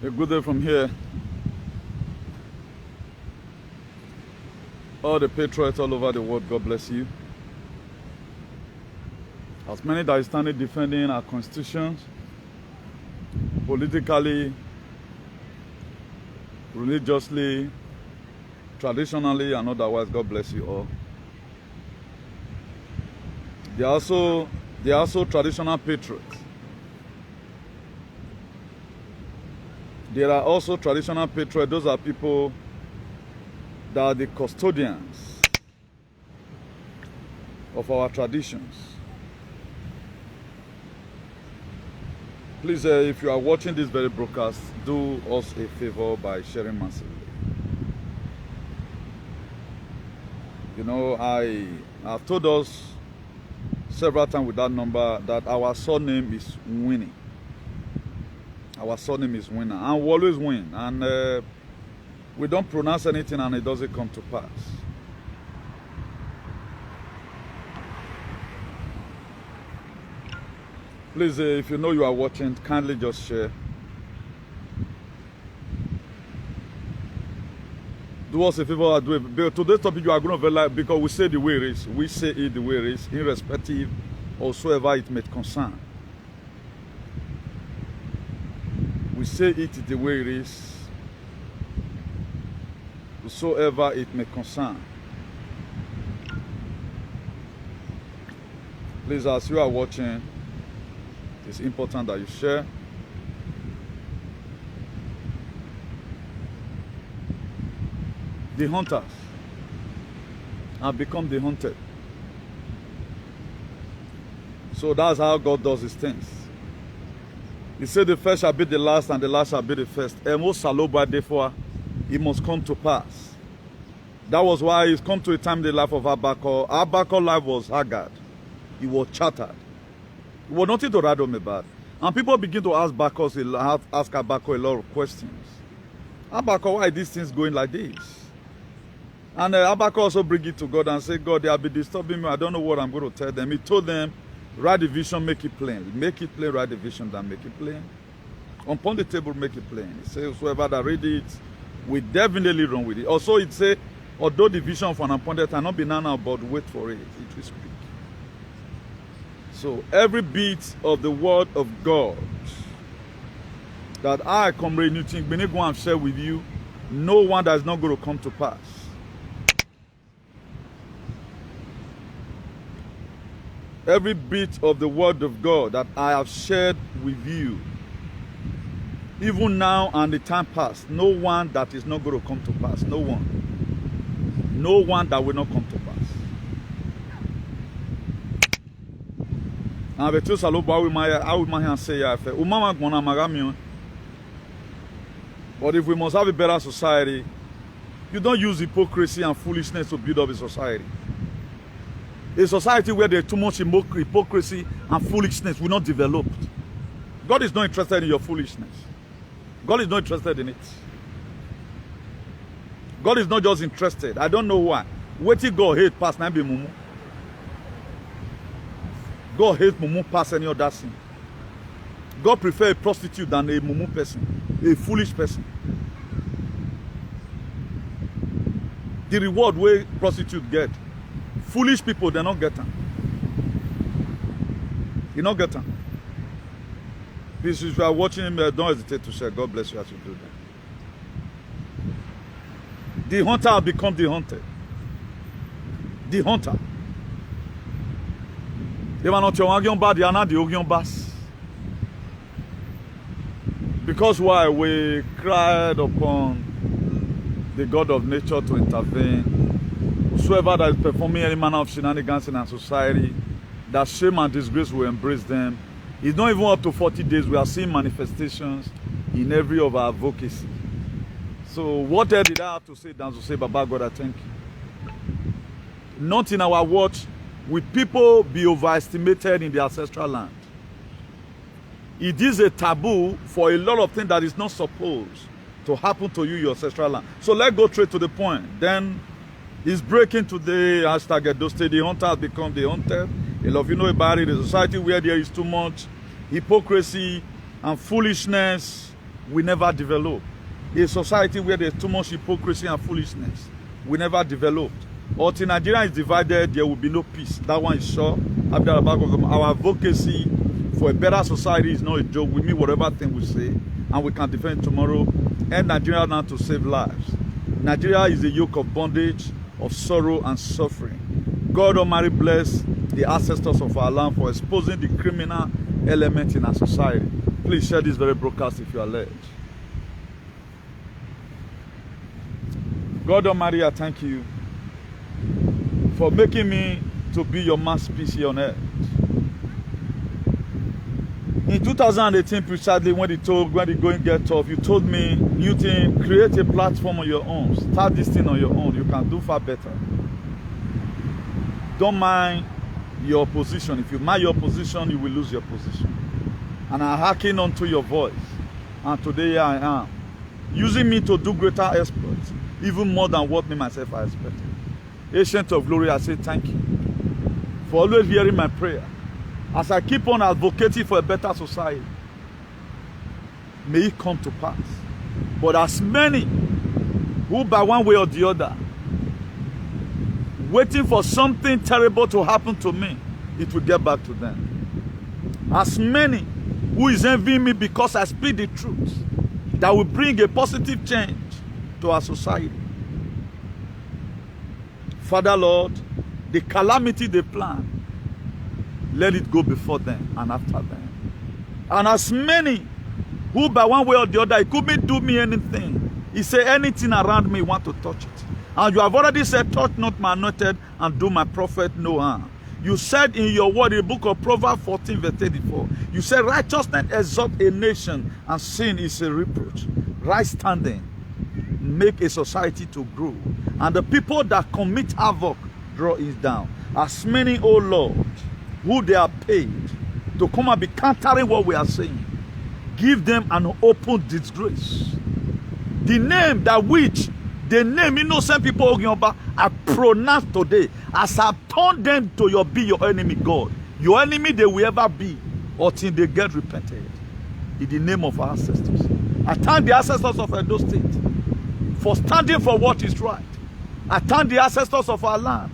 A good day from here. All the patriots all over the world, God bless you. As many that are standing defending our constitutions, politically, religiously, traditionally, and otherwise, God bless you all. They are also traditional patriots. There are also traditional patriots. Those are people that are the custodians of our traditions. Please, if you are watching this very broadcast, do us a favor by sharing massively. You know, I've told us several times with that number that our surname is winning. Our surname is winner, and we always win. And we don't pronounce anything and it doesn't come to pass. Please, if you know you are watching, kindly just share. Do us a favor. Today's topic you are going to like because we say the way it is. We say it the way it is, irrespective of whatsoever it may concern. We say it the way it is, whatsoever it may concern. Please, as you are watching, it's important that you share. The hunters have become the hunted. So that's how God does his things. He said the first shall be the last and the last shall be the first. And most saloba, therefore, it must come to pass. That was why it's come to a time in the life of Habakkuk. Habakkuk's life was haggard. He was shattered. It was nothing to write home about. And people begin to ask Habakkuk a lot of questions. Habakkuk, why are these things going like this? And Habakkuk also bring it to God and say, God, they have been disturbing me. I don't know what I'm going to tell them. He told them, write the vision, make it plain. Make it plain, write the vision, then make it plain. Upon the table, make it plain. He says, whoever that read it, we definitely run with it. Also, it says, although the vision for an appointed time, not be now, but wait for it. It will speak. So, every bit of the word of God that I, Comrade Newton, been able to share with you, no one that is not going to come to pass. Every bit of the word of God that I have shared with you, even now and the time past, no one that is not going to come to pass. No one. No one that will not come to pass. And the two saloba we say but if we must have a better society, you don't use hypocrisy and foolishness to build up a society. A society where there's too much hypocrisy and foolishness will not develop. God is not interested in your foolishness. God is not interested in it. God is not just interested. I don't know why. What if God hate past Nabi Mumu? God hates Mumu past any other sin. God prefers a prostitute than a Mumu person, a foolish person. The reward where prostitute get, foolish people, they not get them. You not get them. Please, if you are watching him, don't hesitate to share. God bless you as you do that. The hunter has become the hunted. The hunter. They were not your Agion bad, they are not the Ogion bass. Because why? We cried upon the God of nature to intervene. Whosoever that is performing any manner of shenanigans in our society, that shame and disgrace will embrace them. It's not even up to 40 days. We are seeing manifestations in every of our advocacy. So what else did I have to say than to say, Baba God, I thank you. Not in our watch will people be overestimated in the ancestral land. It is a taboo for a lot of things that is not supposed to happen to you, your ancestral land. So let's go straight to the point. Then it's breaking today. Hashtag those the hunter has become the hunted. A lot of you know about it. A society where there is too much hypocrisy and foolishness, we never develop. A society where there's too much hypocrisy and foolishness, we never developed. Until Nigeria is divided, there will be no peace. That one is sure. Our advocacy for a better society is not a joke. We mean whatever thing we say, and we can defend tomorrow. And Nigeria now to save lives. Nigeria is a yoke of bondage, of sorrow and suffering. God Almighty bless the ancestors of our land for exposing the criminal element in our society. Please share this very broadcast if you are led. God Almighty, I thank you for making me to be your masterpiece here on earth. In 2018, precisely when the going get tough, you told me, Newton, create a platform on your own. Start this thing on your own. You can do far better. Don't mind your position. If you mind your position, you will lose your position. And I hearken unto your voice. And today here I am, using me to do greater exploits, even more than what me myself I expected. Ancient of glory, I say thank you for always hearing my prayer. As I keep on advocating for a better society, may it come to pass. But as many who by one way or the other waiting for something terrible to happen to me, it will get back to them. As many who is envying me because I speak the truth that will bring a positive change to our society. Father Lord, the calamity they plan, let it go before them and after them. And as many who by one way or the other, it couldn't do me anything. He said anything around me want to touch it. And you have already said, touch not my anointed and do my prophet no harm. You said in your word, in the book of Proverbs 14 verse 34, you said righteousness exalts a nation and sin is a reproach. Right standing make a society to grow. And the people that commit havoc draw it down. As many, O Lord, who they are paid to come and be countering what we are saying, give them an open disgrace. The name that which the name innocent people I pronounce today, as I turn them to be your enemy, God. Your enemy they will ever be until they get repented. In the name of our ancestors. I thank the ancestors of Edo State for standing for what is right. I thank the ancestors of our land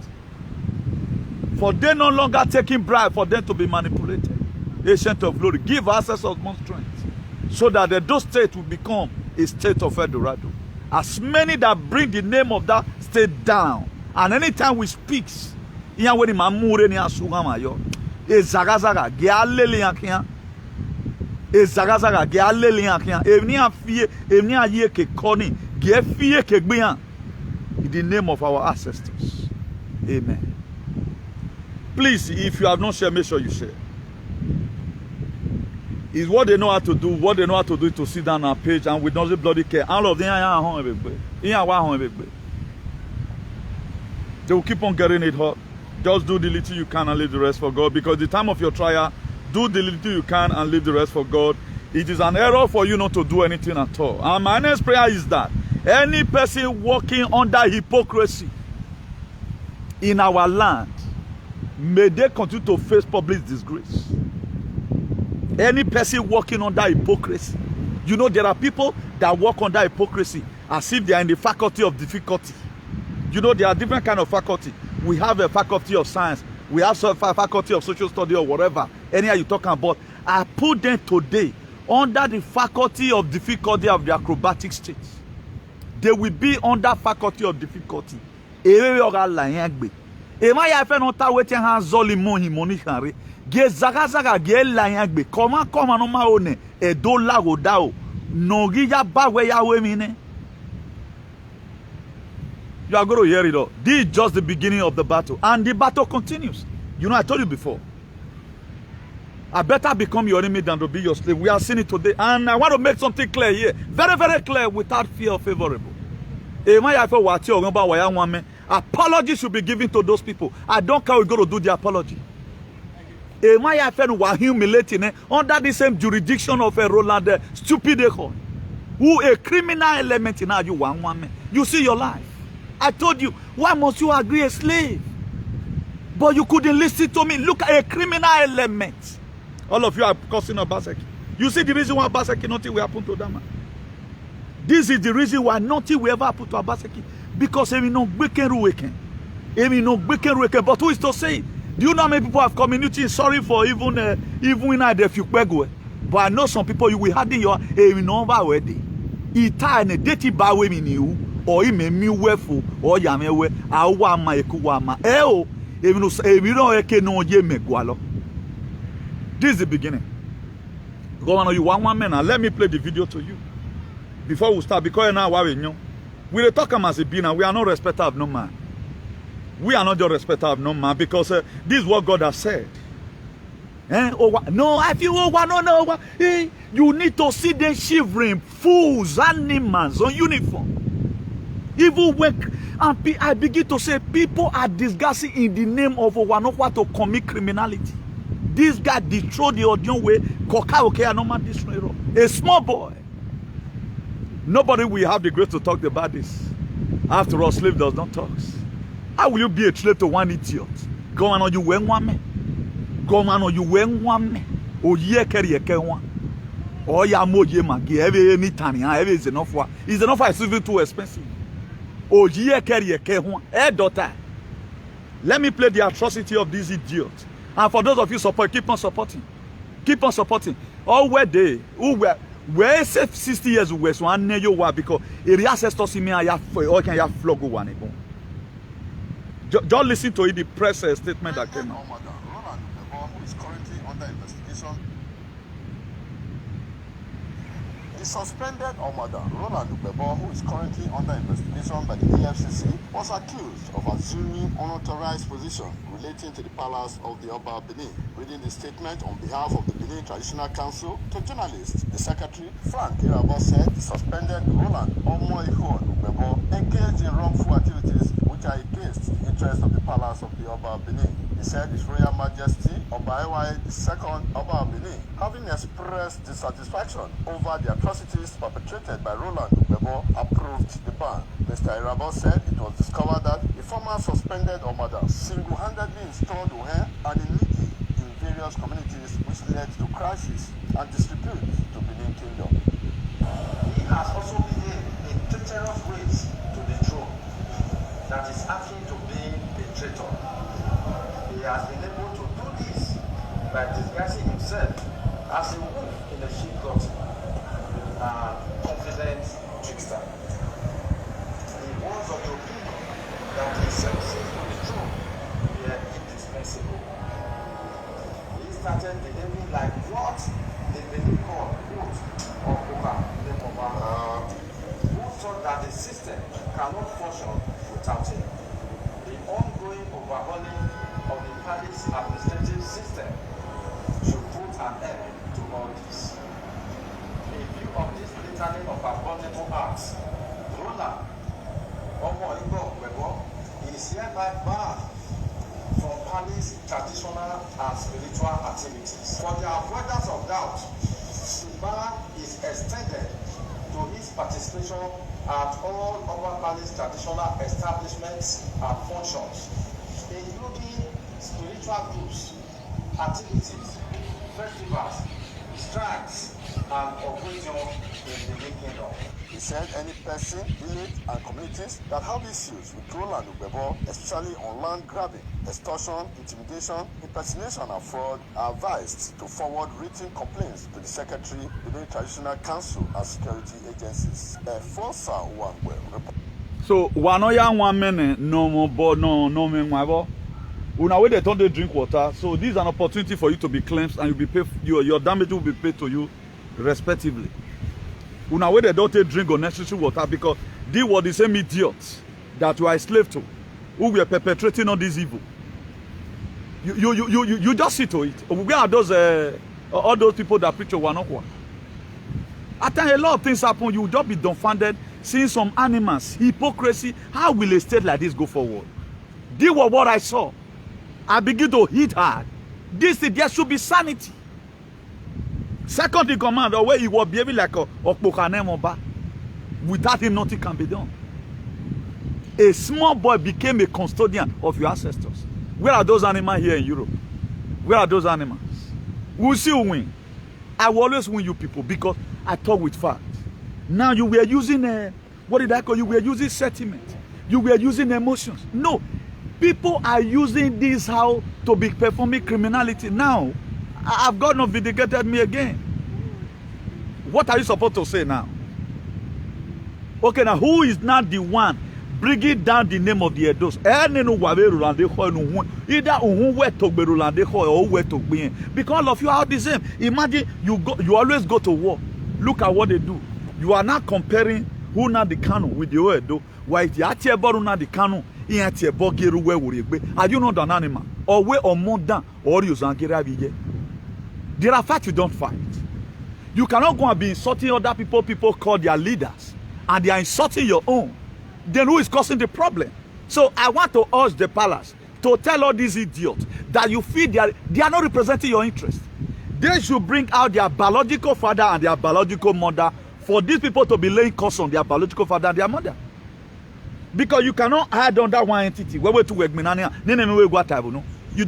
for they no longer taking bribe for them to be manipulated. Ancient of glory, give our ancestors more strength so that Edo State will become a state of Eldorado. As many that bring the name of that state down, and anytime we speak, in the name of our ancestors. Amen. Please, if you have not shared, make sure you share. It's what they know how to do. What they know how to do is to sit down on our page and we don't bloody care. All of them are home. They will keep on getting it hot. Just do the little you can and leave the rest for God. Because the time of your trial, do the little you can and leave the rest for God. It is an error for you not to do anything at all. And my next prayer is that any person walking under hypocrisy in our land, may they continue to face public disgrace. Any person walking under hypocrisy. You know, there are people that walk under hypocrisy as if they are in the faculty of difficulty. You know, there are different kind of faculty. We have a faculty of science. We have a faculty of social study or whatever. Anyhow you're talking about. I put them today under the faculty of difficulty of the acrobatic state. They will be under faculty of difficulty. Ge zaga zaga ge la yan gbe koma no ma one e do la go da o no gi ya ba we ya we mi ne. You are going to hear it all. This is just the beginning of the battle, and the battle continues. You know, I told you before, I better become your enemy than to be your slave. We are seeing it today, and I want to make something clear here, very very clear, without fear of favorable. Apology should be given to those people. I don't care we're going to do the apology. Humiliating under the same jurisdiction of a Roland stupid who a criminal element in you one. You see your life. I told you, why must you agree a slave? But you couldn't listen to me. Look at a criminal element. All of you are cursing Obaseki. You see the reason why Obaseki nothing will happen to that man. This is the reason why nothing will ever happen to Obaseki. Because Emi no gbeken ruweken. Emi no gbeken ruweken. But who is to say? Do you know how many people have community sorry for even in the Fukbegwe? But I know some people you will have in your Emi no already. Ita ne deti bawe mi ni u or ime mi wefu or yamewe awa ma ekuwa ma eo emi no eke no ye megwalo. This is the beginning. Go on, you one man and let me play the video to you before we start, because now we talk as a being and we are not respecter of no man. We are not just respecter of no man, because this is what God has said. No, I feel no. You need to see them shivering, fools, animals on uniform. Even when I begin to say people are discussing in the name of Owanokwa to commit criminality. This guy destroyed the audio way. A small boy. Nobody will have the grace to talk about this. After all, slave does not talk. How will you be a slave to one idiot? Go on, you went one man. Go on, you went one man. Oh, yeah, carry a one. Oh, yeah, more ye magi. Every tiny, every is enough for. Is enough for it's even too expensive. Oh, yeah, carry a one. Hey, daughter. Let me play the atrocity of this idiot. And for those of you support, keep on supporting. Keep on supporting. All where they, who were 60 years old, so I know you were because it has to see me. I have or can have flog one. Just listen to it, the press statement that came out. Who is currently under investigation. The suspended Omada, Roland Ubebo, who is currently under investigation by the EFCC, was accused of assuming unauthorized position relating to the palace of the Oba Benin. Reading the statement on behalf of the Benin Traditional Council to journalists, the secretary, Frank Irabo, said the suspended Roland Omoihon Ubebo engaged in wrongful activities which are against the interests of the palace of the Oba Benin. He said His Royal Majesty Oba Ewaye II Oba Benin, having expressed dissatisfaction over the atrocities perpetrated by Roland Ubebo, approved the ban. Mr. Irabo said it was discovered that the former suspended Omada single-handedly installed Uhe and Inigi in various communities, which led to crisis and dispute to Benin Kingdom. He has also behaved in treacherous ways to the throne that is akin to being a traitor. He has been able to do this by disguising himself as a wolf in a sheep clothing and confident trickster. He was of the opinion that his services to the throne were indispensable. He started behaving like what the Benin called quote or Oka who thought that the system cannot function without him. The ongoing overhauling of the palace administrative system should put an end to all this. In view of this litany of abominable acts, Roland Omoigbo is hereby banned from palace traditional and spiritual activities. For the avoidance of doubt, the ban is extended to his participation at all other palace traditional establishments and functions, including spiritual groups, activities, festivals, strikes, and occasions in the kingdom. He said any person, village, and communities that have issues with Roland Ubebo, especially on land grabbing, extortion, intimidation, impersonation, and fraud, are advised to forward written complaints to the Secretary, Benin Traditional Council, and security agencies. Fosa Wangwe. So, wanoya 1 minute, no more, no more. Una way they don't drink water, so this is an opportunity for you to be cleansed and you'll be paid, your damage will be paid to you respectively. Una way they don't drink unnecessary water because they were the same idiots that you are a slave to, who were perpetrating all this evil. You just see to it. Where are those all those people that preach Owanokwa? At times a lot of things happen, you will just be dumbfounded seeing some animals, hypocrisy. How will a state like this go forward? This was what I saw. I begin to hit hard. There should be sanity. Second in command, the way he was behaving like a Okpokanemoba. Without him, nothing can be done. A small boy became a custodian of your ancestors. Where are those animals here in Europe? Where are those animals? We'll see who win. I will always win you people because I talk with facts. Now you were using what did I call you? Were using sentiment. You were using emotions. No, people are using this how to be performing criminality. Now, I've God not vindicated me again. What are you supposed to say now? Okay, now who is not the one bringing down the name of the Edos? Because all of you are the same. Imagine you always go to war. Look at what they do. You are not comparing who not the Kanu with the Edo. Why the Atieboru not the Kanu? Are you not an animal? Or way or more than or you there are facts you don't fight. You cannot go and be insulting other people call their leaders, and they are insulting your own. Then who is causing the problem? So I want to urge the palace to tell all these idiots that you feel they are not representing your interest. They should bring out their biological father and their biological mother for these people to be laying curse on their biological father and their mother. Because you cannot hide under one entity. You don't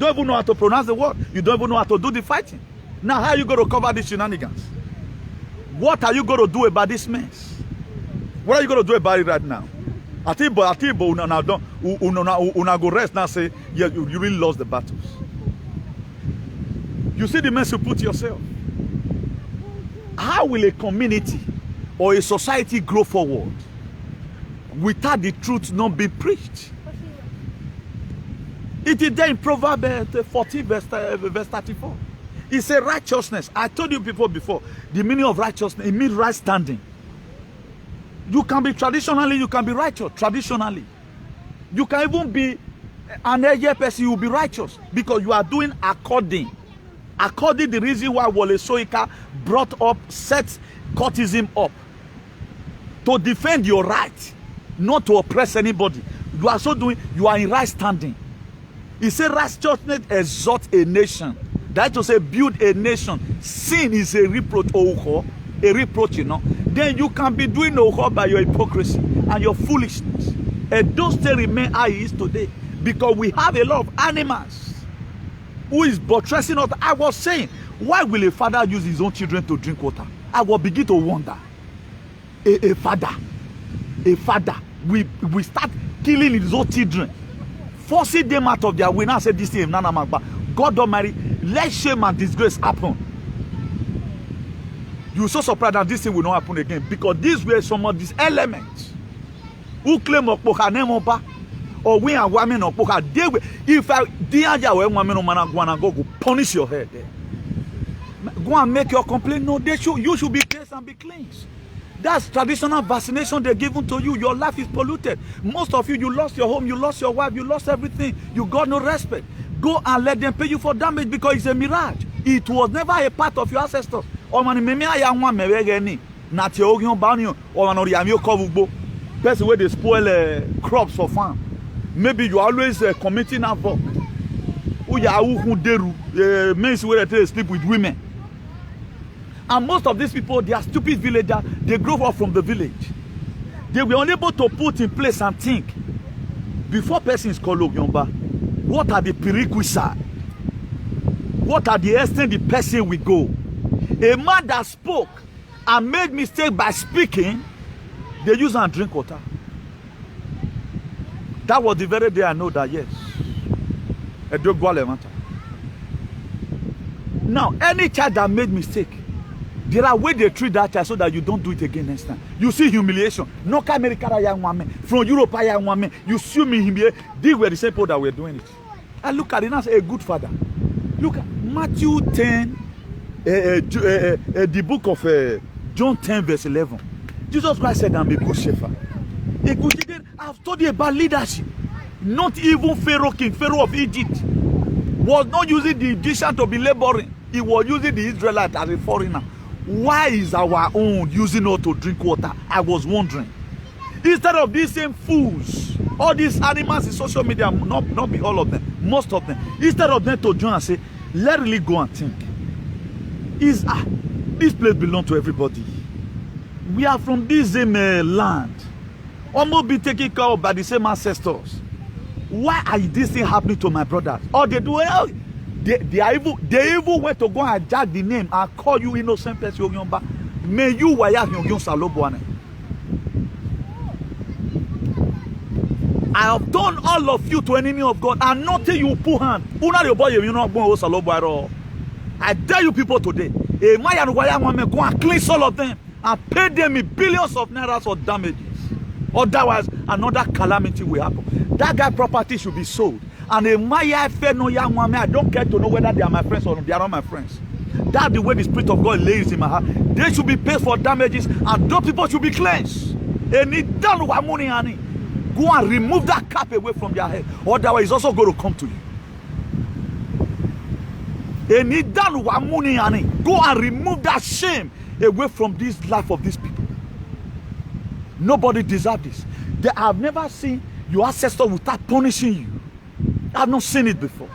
even know how to pronounce the word. You don't even know how to do the fighting. Now, how are you going to cover these shenanigans? What are you going to do about this mess? What are you going to do about it right now? Atibo, una go rest now say, yeah, you really lost the battles. You see the mess you put yourself. How will a community or a society grow forward without the truth not being preached? It is there in Proverbs 14 verse 34. It says righteousness. I told you people before, the meaning of righteousness, it means right standing. You can be traditionally, you can be righteous, traditionally. You can even be an elder person, you will be righteous because you are doing according the reason why Wole Soyinka brought up, set courtism up to defend your right, not to oppress anybody. You are so doing, you are in right standing. He said righteousness exalts a nation. That is to say, build a nation. Sin is a reproach, you know. Then you can be doing by your hypocrisy and your foolishness. And those still remain how it is today. Because we have a lot of animals who is buttressing us. I was saying, why will a father use his own children to drink water? I will begin to wonder. A father, we start killing his own children, forcing them out of their way. Now say this thing, God Almighty, let shame and disgrace happen. You're so surprised that this thing will not happen again because these were some of these elements who claim Okpoka or we are women Okpoka. They will, if I go punish your head there. Go and make your complaint. No, you should be cleansed and be cleansed. That's traditional vaccination they're given to you. Your life is polluted. Most of you lost your home, you lost your wife, you lost everything. You got no respect. Go and let them pay you for damage because it's a mirage. It was never a part of your ancestors. Person where they spoil crops for farm. Maybe you always committing havoc. Men where they sleep with women. And most of these people, they are stupid villagers. They grew up from the village. They were unable to put in place and think. Before persons call Ogyomba, what are the prerequisites? What are the extent the person will go? A man that spoke and made mistake by speaking, they use and drink water. That was the very day I know that, yes. Now, any child that made mistake, there are ways they treat that child so that you don't do it again next time. You see humiliation. No America young woman from Europe young woman. You sue me here. These were the same people that were doing it. And look at it as a good father. Look at Matthew 10, the book of John 10 verse 11. Jesus Christ said, I'm a good shepherd. A good shepherd. I've told you about leadership. Not even Pharaoh, King Pharaoh of Egypt, was not using the Egyptian to be laboring. He was using the Israelites as a foreigner. Why is our own using us to drink water? I was wondering. Instead of these same fools, all these animals in social media, not be all of them, most of them, instead of them to join and say, let's really go and think. This place belongs to everybody. We are from this same land. Almost be taken care of by the same ancestors. Why are this thing happening to my brothers? Or they do they even went to go and jack the name and call you innocent person. May you wire Hyun Salobuane. I have done all of you to enemy of God, and nothing you put hand. Una your boy, you not going to Salobuane. I dare you people today. A Maya and wire woman go and cleanse all of them and pay them in billions of naira for damages. Otherwise, another calamity will happen. That guy property should be sold. And a Maya no young woman, I don't care to know whether they are my friends or they are not my friends. That's the way the Spirit of God lays in my heart. They should be paid for damages, and those people should be cleansed. And it done with money, honey. Go and remove that cap away from their head. Otherwise, it's also going to come to you. And it done with money, honey. Go and remove that shame away from this life of these people. Nobody deserves this. I have never seen your ancestor without punishing you. I have not seen it before.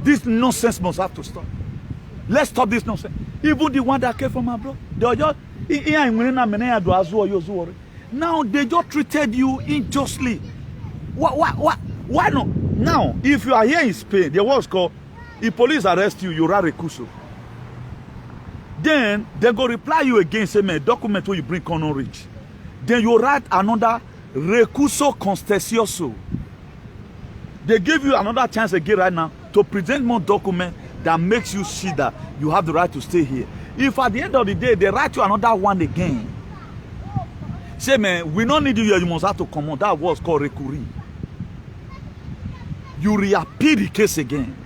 This nonsense must have to stop. Let's stop this nonsense. Even the one that came from abroad, they just now they just treated you unjustly. Why not? Now, if you are here in Spain, the what's called, if police arrest you, you write recusal. Then they go reply you again, say, man, document where you bring cannot reach. Then you write another recusal contencioso. They give you another chance again right now to present more document that makes you see that you have the right to stay here. If at the end of the day they write you another one again, say, man, we don't need you here, you must have to come on. That was called recurring. You reappeal the case again.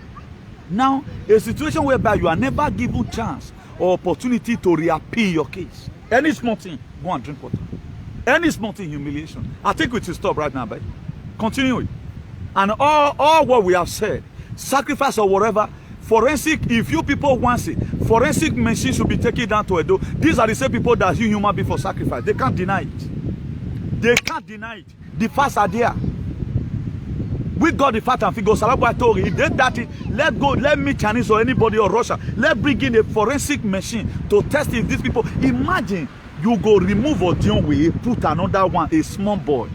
Now, a situation whereby you are never given chance or opportunity to reappeal your case. Any small thing, go and drink water. Any small thing, humiliation. I think we should stop right now, but continue it. And all what we have said, sacrifice or whatever, forensic, if you people want it, forensic machine should be taken down to Edo. These are the same people that you human being for sacrifice. They can't deny it. They can't deny it. The facts are there. We got the fact and figure. Salabua told he did that. Let go. Let me Chinese or anybody or Russia. Let bring in a forensic machine to test if these people. Imagine you go remove Odionwe, put another one, a small boy.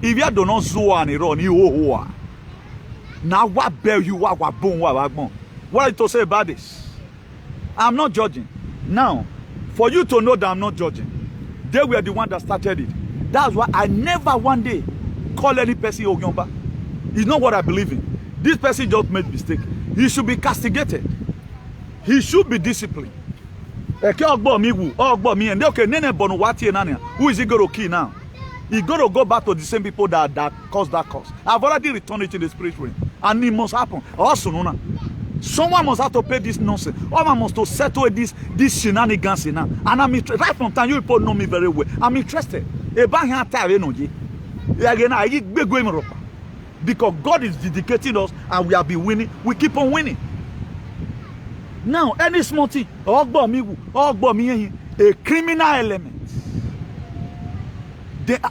If you do not zo and run, you now what bell you what boom what bon. What are you to say about this? I'm not judging. Now, for you to know that I'm not judging, they were the one that started it. That's why I never one day call any person Ogyomba. It's not what I believe in. This person just made mistake. He should be castigated. He should be disciplined. Who is he going to kill now? He's going to go back to the same people that caused that cause. I've already returned it in the spirit realm. And it must happen. Also, someone must have to pay this nonsense. Someone must to settle this shenanigans now. And I'm interested. Right from time, you people know me very well. I'm interested. Because God is dedicating us and we have been winning. We keep on winning. Now, any small thing, a criminal element.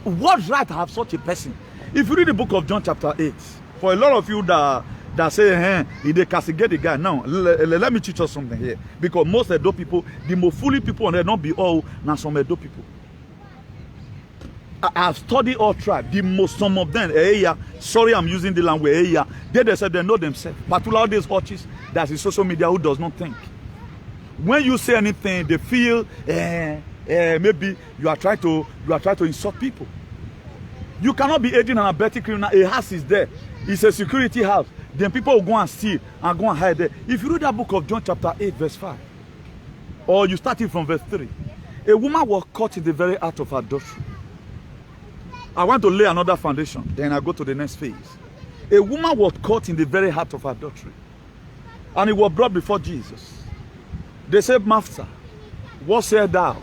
What right to have such a person? If you read the book of John chapter 8, for a lot of you that say, hey, they castigate the guy. Now, let me teach us something here. Because most Edo people, the more fully people, and they not be all, now some Edo people. I have studied all tribes. Some of them, sorry, I'm using the language, they said they know themselves. Particularly these artists that's in social media who does not think. When you say anything, they feel, maybe you are trying to insult people. You cannot be aiding and abetting criminal. A house is there. It's a security house. Then people will go and steal and go and hide there. If you read that book of John chapter 8 verse 5, or you start it from verse 3, a woman was caught in the very act of adultery. I want to lay another foundation, then I go to the next phase. A woman was caught in the very heart of adultery. And it was brought before Jesus. They said, Master, what said thou?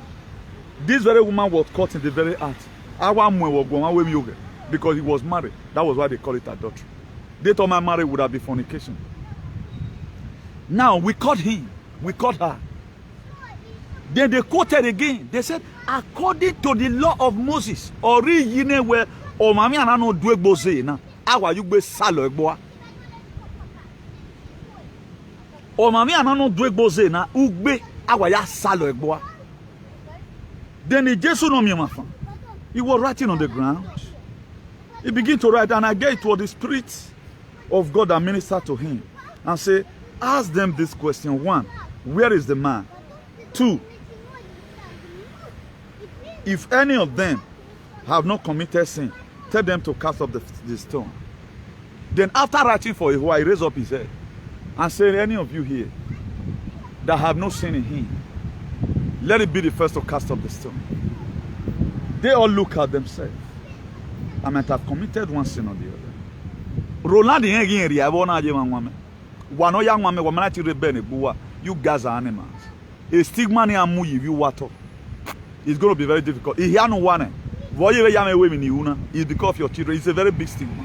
This very woman was caught in the very act. Because he was married. That was why they call it adultery. They thought my marriage would have been fornication. Now, we caught him. We caught her. Then they quoted again. They said, according to the law of Moses, ori yine we o mami anano duegboze na awa yugbe salo egboa. O mami anano duegboze na ugbe awa ya salo egboa. Then the Jesus no miamafa. He was writing on the ground. He began to write, and I gave it to the Spirit of God that ministered to him and say, ask them this question. One, where is the man? 2, if any of them have not committed sin, tell them to cast up the stone. Then after writing for a while, he raised up his head and said, any of you here that have no sin in him, let it be the first to cast up the stone. They all look at themselves. I might have committed one sin or the other. Roland you guys are animals. A stigma near you water. It's going to be very difficult. If you no one, it's because of your children. It's a very big stigma.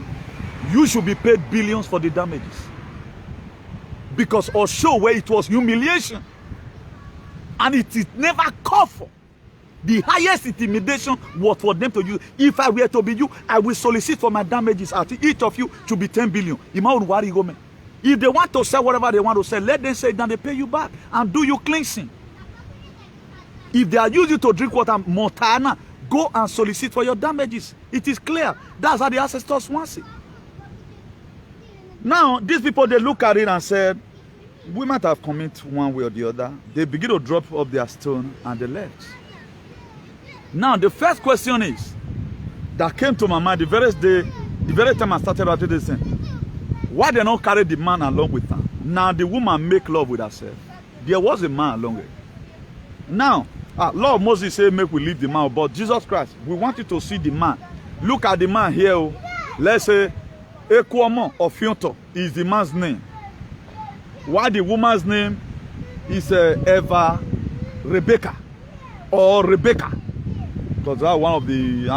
You should be paid billions for the damages. Because or show where it was humiliation. And it is never called for. The highest intimidation was for them to use. If I were to be you, I will solicit for my damages. Each of you should be 10 billion. If they want to sell whatever they want to sell, let them say then they pay you back and do you cleansing. If they are using to drink water, Montana, go and solicit for your damages. It is clear. That's how the ancestors want it. Now, these people, they look at it and said, we might have committed one way or the other. They begin to drop up their stone and they left. Now, the first question is, that came to my mind the very day, the very time I started writing this thing. Why they not carry the man along with her? Now the woman make love with herself. There was a man along with her. Now, Lord Moses said, make we leave the man. But Jesus Christ, we want you to see the man. Look at the man here. Let's say, Ekwamo of Fionto is the man's name. Why the woman's name is Eva Rebecca or Rebecca? Because that's one of the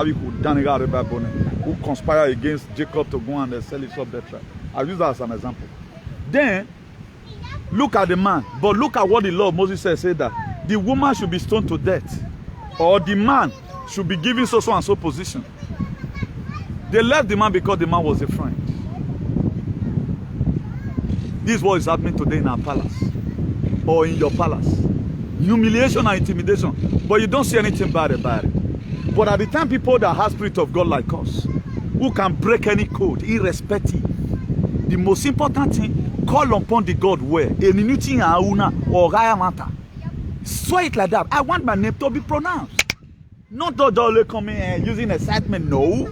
who conspired against Jacob to go and sell his of that tribe. I'll use that as an example. Then, look at the man. But look at what the law of Moses said that the woman should be stoned to death. Or the man should be given so and so position. They left the man because the man was a friend. This is what is happening today in our palace. Or in your palace. Humiliation and intimidation. But you don't see anything bad about it. But at the time, people that have spirit of God like us, who can break any code, irrespective, the most important thing, call upon the God where swear it like that. I want my name to be pronounced. Not only coming and using excitement. No.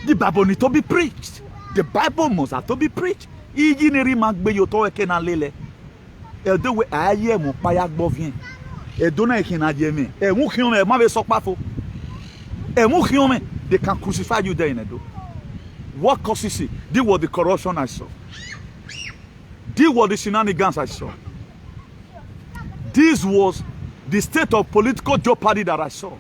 The Bible needs to be preached. The Bible must have to be preached. They can crucify you there in Edo. What causes it? This was the corruption I saw. This was the shenanigans I saw. This was the state of political jeopardy that I saw.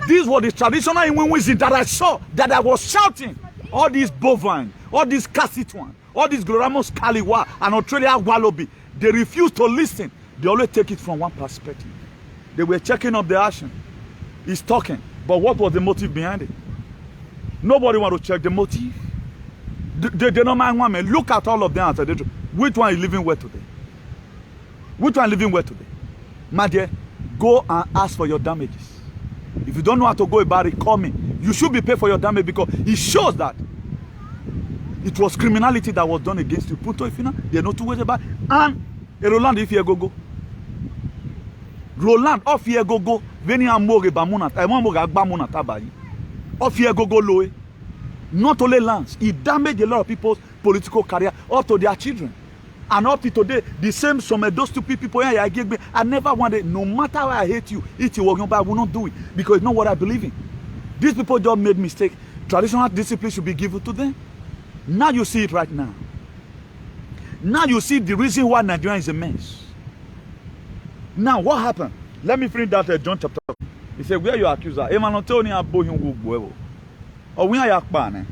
This was the traditional Iwinwizi that I saw, that I was shouting. All these bovine, all these Cassituan, all these Gloramos Kaliwa and Australia Walobi, they refuse to listen. They always take it from one perspective. They were checking up the action. He's talking. But what was the motive behind it? Nobody want to check the motive. They don't mind one man. Look at all of them. Which one is living well today? Which one is living well today? My dear, go and ask for your damages. If you don't know how to go about it, call me. You should be paid for your damage because it shows that it was criminality that was done against you. Punto ifina, they know two ways about it. And Roland, if you go. Roland, off here go. Veni amore bamuna, amore bamuna tabayi. Off here go low. Not only lands, it damaged a lot of people's political career, up to their children. And up to today, the same some of those stupid people here I gave me. I never wanted, no matter how I hate you, I will not do it because it's not what I believe in. These people just made mistake. Traditional discipline should be given to them. Now you see it right now. Now you see the reason why Nigeria is a mess. Now what happened? Let me finish that John chapter. He said, where you accuser? Or we are yakbane.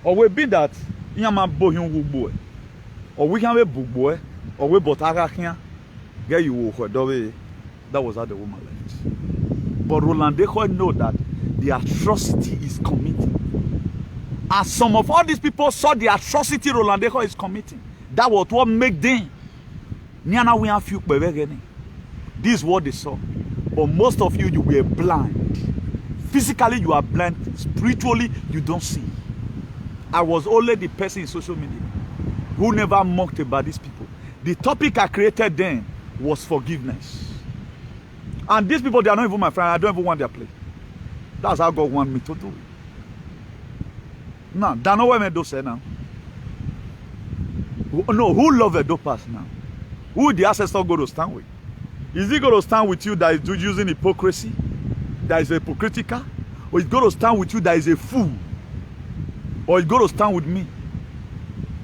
Or we be that Yama bohun boy. Or we can be boy. Or we botara here. Get you walk. That was how the woman left. But Roland Deco know that the atrocity is committing. And some of all these people saw the atrocity Roland Deco is committing. That was what made them. This is what they saw. But most of you were blind. Physically, you are blind. Spiritually, you don't see. I was only the person in social media who never mocked about these people. The topic I created then was forgiveness. And these people, they are not even my friend. I don't even want their place. That's how God wants me to do it. Now, that's not what I do say now. No, who love a dope pass now? Who the ancestor go to stand with? Is he going to stand with you that is using hypocrisy? That is hypocritical? Or is going to stand with you that is a fool? Or is going to stand with me,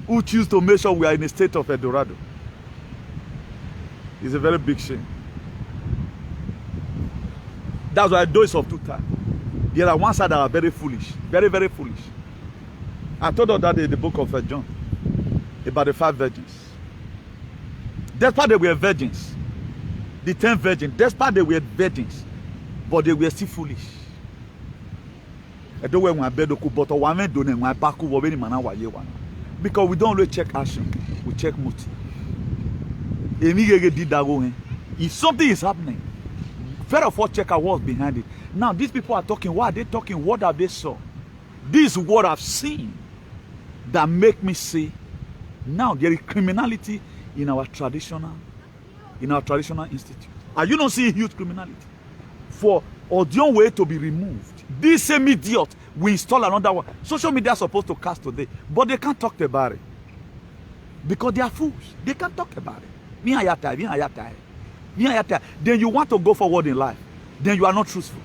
who choose to make sure we are in a state of Eldorado? It's a very big shame. That's why those of two types. There are one side that are very foolish. Very, very foolish. I told you that in the book of John about the 5 virgins. Despite they were virgins, the 10 virgins, despite they were virgins, but they were still foolish. I don't want my bed but one don't my back over any man. Because we don't always check action, we check motive. If something is happening, first of all, check out what's behind it. Now, these people are talking. Why are they talking? What have they saw? This is what I've seen that make me say, now there is criminality in our traditional institute. And you don't see huge criminality. For Odion way to be removed, this same idiot will install another one. Social media is supposed to cast today, but they can't talk about it. Because they are fools. They can't talk about it. Then you want to go forward in life. Then you are not truthful.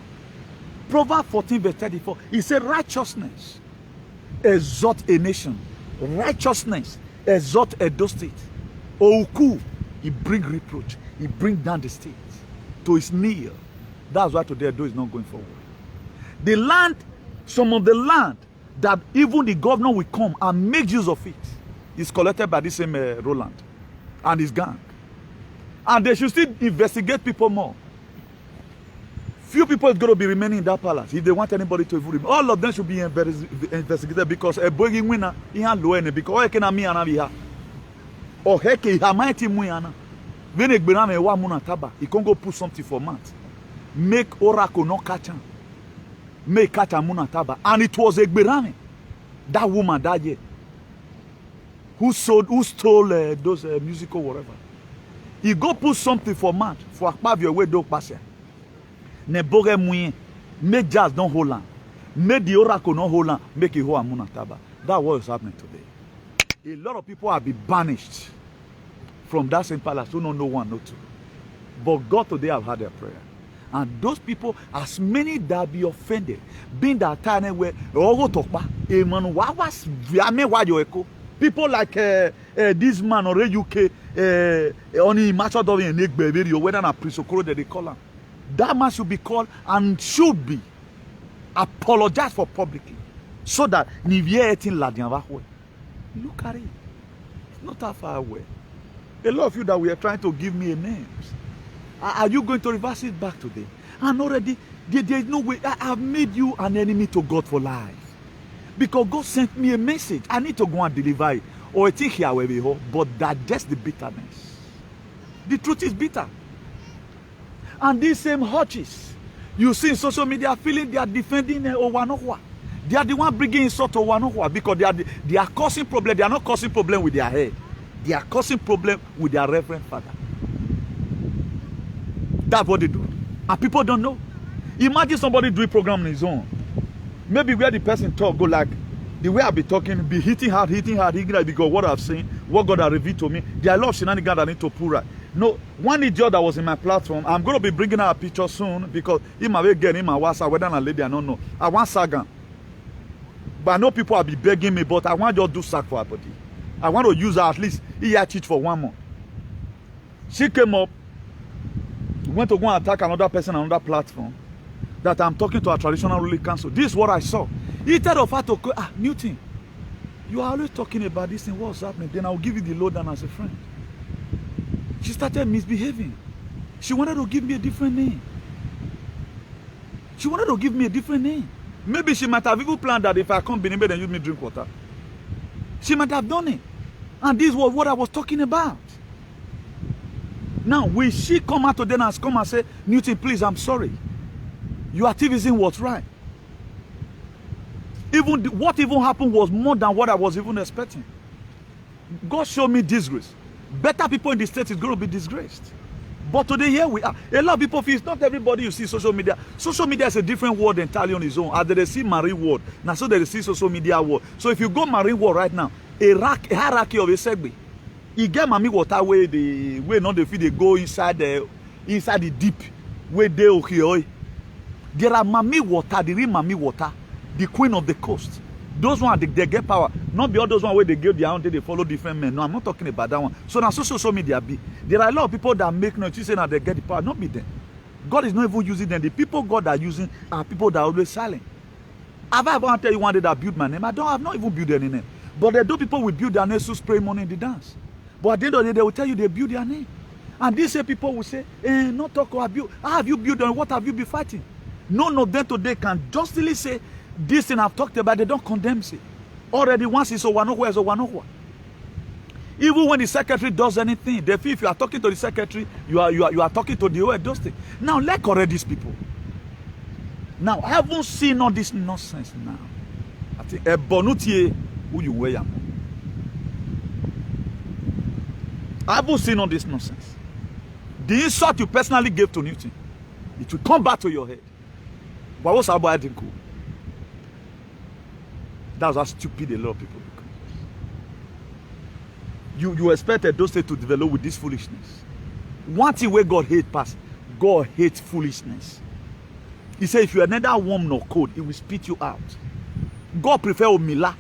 Proverbs 14 verse 34. It says righteousness exalt a nation. Righteousness exalt a state. Oku, it bring reproach. It bring down the state to its knee. That's why today Edo is not going forward. The land, some of the land that even the governor will come and make use of it is collected by the same Roland and his gang. And they should still investigate people more. Few people is going to be remaining in that palace if they want anybody to even remain. All of them should be investigated because a boy winner he had low end because I can me and have or heke he might him winner. When a banana a woman taba, he can go put something for months. Make oracle no catch him. Make catch a munataba. And it was a berame. That woman that year. Who stole those musical whatever. He go put something for months for a part your way do pass. Ne boge mouye, make jazz don't hold on. Make the oracle not hold on, make it hold munataba. That's what is happening today. A lot of people have been banished from that same palace who don't know one, no two. But God today have had their prayer. And those people, as many that be offended, being that time where people like this man or UK only match out of a baby or whether a prisokoro that they call him. That man should be called and should be apologized for publicly. So that look at it. It's not that far away. A lot of you that we are trying to give me a name. Are you going to reverse it back today? And already, there is no way. I have made you an enemy to God for life. Because God sent me a message. I need to go and deliver it. Or I think here will be home, but digest the bitterness. The truth is bitter. And these same hutches, you see in social media feeling they are defending Owanokwa. They are the one bringing insult to Owanokwa because they are causing problem. They are not causing problem with their head. They are causing problem with their reverend father. That's what they do. And people don't know. Imagine somebody doing program on his own. Maybe where the person talk, go like, the way I be talking, be hitting hard, because what I've seen, what God has revealed to me, there are a lot of shenanigans I need to pull right. No, one idiot that was in my platform, I'm going to be bringing out a picture soon, because he might get in my WhatsApp, whether I'm a lady, I don't know. I want Sagan. But I know people will be begging me, but I want to just do sack for her body. I want to use her at least, he teach for 1 month. She came up, went to go and attack another person on another platform that I'm talking to a traditional ruling council. This is what I saw. He told of her to go, Newton, you are always talking about this thing, what's happening? Then I'll give you the lowdown as a friend. She started misbehaving. She wanted to give me a different name. She wanted to give me a different name. Maybe she might have even planned that if I come Benin, then use me drink water. She might have done it. And this was what I was talking about. Now, will she come out today and come and say, Newton, please, I'm sorry. Your activism was right. Even what even happened was more than what I was even expecting. God showed me disgrace. Better people in the state is going to be disgraced. But today, here we are. A lot of people feel it's not everybody you see social media. Social media is a different world entirely on its own. As they see marine world, now so they see social media world. So if you go marine world right now, a hierarchy of a segment, you get mommy water where the way not the feed they go inside the deep where they okay. There are mommy water, the real mommy water, the queen of the coast. Those ones they get power. Not be all those ones where they give their own, they follow different men. No, I'm not talking about that one. So now social media be. There are a lot of people that make noise. You say now they get the power. Not be them. God is not even using them. The people God are using are people that are always silent. Have I ever tell you one day that build my name? I've not even built any name. But there are those people will build their name to spray money in the dance. But at the end of the day, they will tell you they build their name. And these same people will say, not talk or build. How have you built and what have you been fighting? None of them today can justly say, this thing I've talked about, they don't condemn it. Already once it's over nowhere, it's over nowhere. Even when the secretary does anything, they feel if you are talking to the secretary, you are talking to the OL those things. Now let's correct these people. Now I haven't seen all this nonsense now. I think a bonutie who you wear. I haven't seen all this nonsense. The insult you personally gave to Newton, it will come back to your head. But what's about it? That's how stupid a lot of people become. You expected those states to develop with this foolishness. One thing where God hates past, God hates foolishness. He said if you are neither warm nor cold, he will spit you out. God prefer Omila,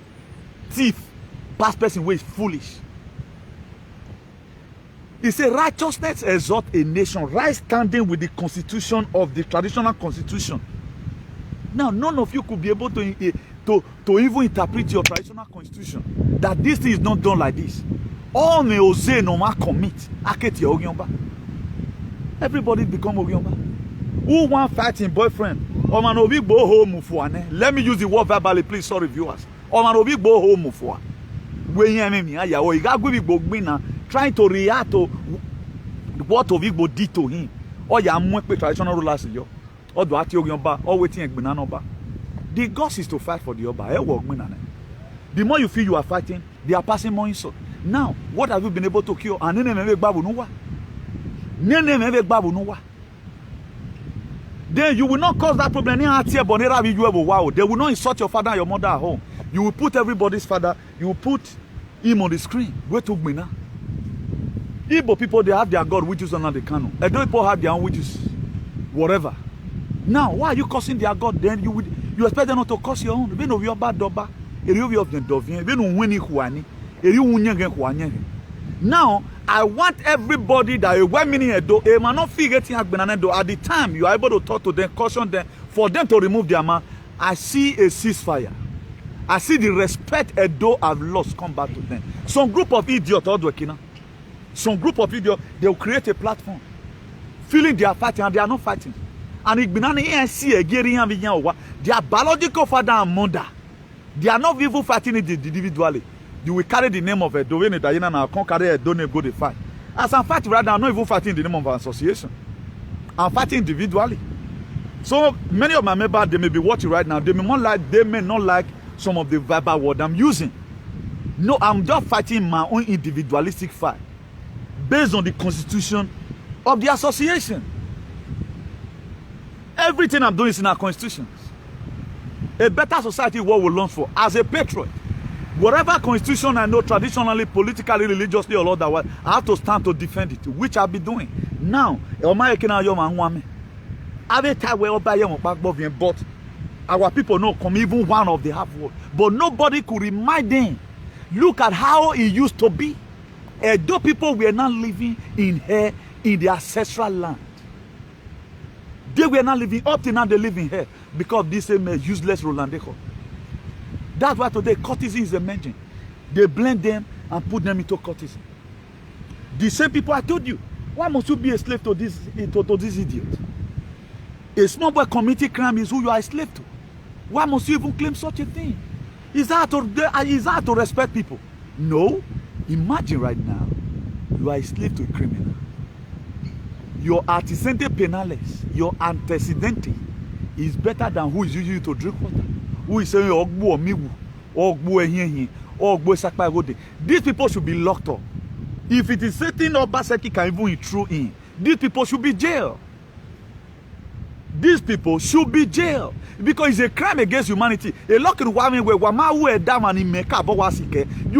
thief, past person who is foolish. He said righteousness exalt a nation, right standing with the constitution of the traditional constitution. Now none of you could be able to even interpret your traditional constitution that this thing is not done like this. All may ose no man commit. Everybody become Ogiomba. Who want fighting boyfriend? Or man obi go home for. Let me use the word verbally, please. Sorry, viewers. Or man obi go home for. When you are trying to react to what Obi did to him. Or you are traditional rulers. Or do ati Ogiomba? Or waiting Oba. The goal is to fight for the Oba. The more you feel you are fighting, they are passing more insult. Now, what have you been able to cure? And then you will not cause that problem. They will not insult your father and your mother at home. You will put everybody's father, you will put him on the screen. Where to me now? Igbo people, they have their God witches under the canon. Edo people have their own witches. Whatever. Now, why are you cursing their God? Then you expect them not to curse your own. Now, I want everybody that a 1 minute ago, a man not figure at the time you are able to talk to them, caution them, for them to remove their man. I see a ceasefire. I see the respect Edo have lost come back to them. Some group of idiots, some group of idiots, they will create a platform, feeling they are fighting and they are not fighting. And their biological father and mother, they are not even fighting it individually. You will carry the name of Edo and Diana now can't carry Edo name go to fight. As I'm fighting right now, I'm not even fighting the name of an association. I'm fighting individually. So many of my members, they may be watching right now. They may not like some of the verbal word I'm using. No, I'm just fighting my own individualistic fight based on the constitution of the association. Everything I'm doing is in our constitutions. A better society, what we long for. As a patriot, whatever constitution I know, traditionally, politically, religiously, or otherwise, I have to stand to defend it, which I'll be doing. Now, but our people know come even one of the half world. But nobody could remind them. Look at how it used to be. Edo people were not living in here in the ancestral land. They were not living up to now. They live in here because this same useless Rolandejo. That's why today courtesan is emerging. They blend them and put them into courtesan. The same people I told you. Why must you be a slave to this idiot? A small boy committing crime is who you are a slave to. Why must you even claim such a thing? Is that to respect people? No. Imagine right now, you are a slave to a criminal. Your antecedente penales, your antecedente is better than who is using you to drink water. Who is saying Ogbu Omiwu, Ogbu Ehihi, Ogbu Sakpa Gode. These people should be locked up. If it is certain Obaseki can even intrude in, These people should be jailed. These people should be jailed because it's a crime against humanity. A lot of women you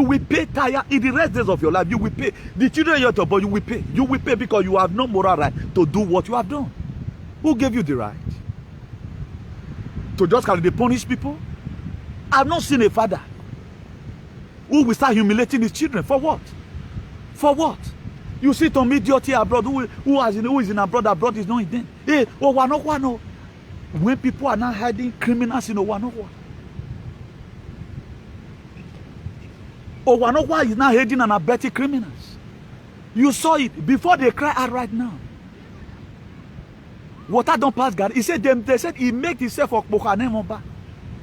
will pay tire in the rest days of your life. You will pay. The children you're talking about, you will pay. You will pay because you have no moral right to do what you have done. Who gave you the right? To just kind of punish people? I've not seen a father who will start humiliating his children. For what? For what? You see some idiot here abroad who is in abroad is not in them. Hey, no. When people are not hiding criminals in Owanokwa. Owanokwa is now hiding and abetting criminals. You saw it before they cry out right now. Water don't pass God. He said they said he made himself a Moba.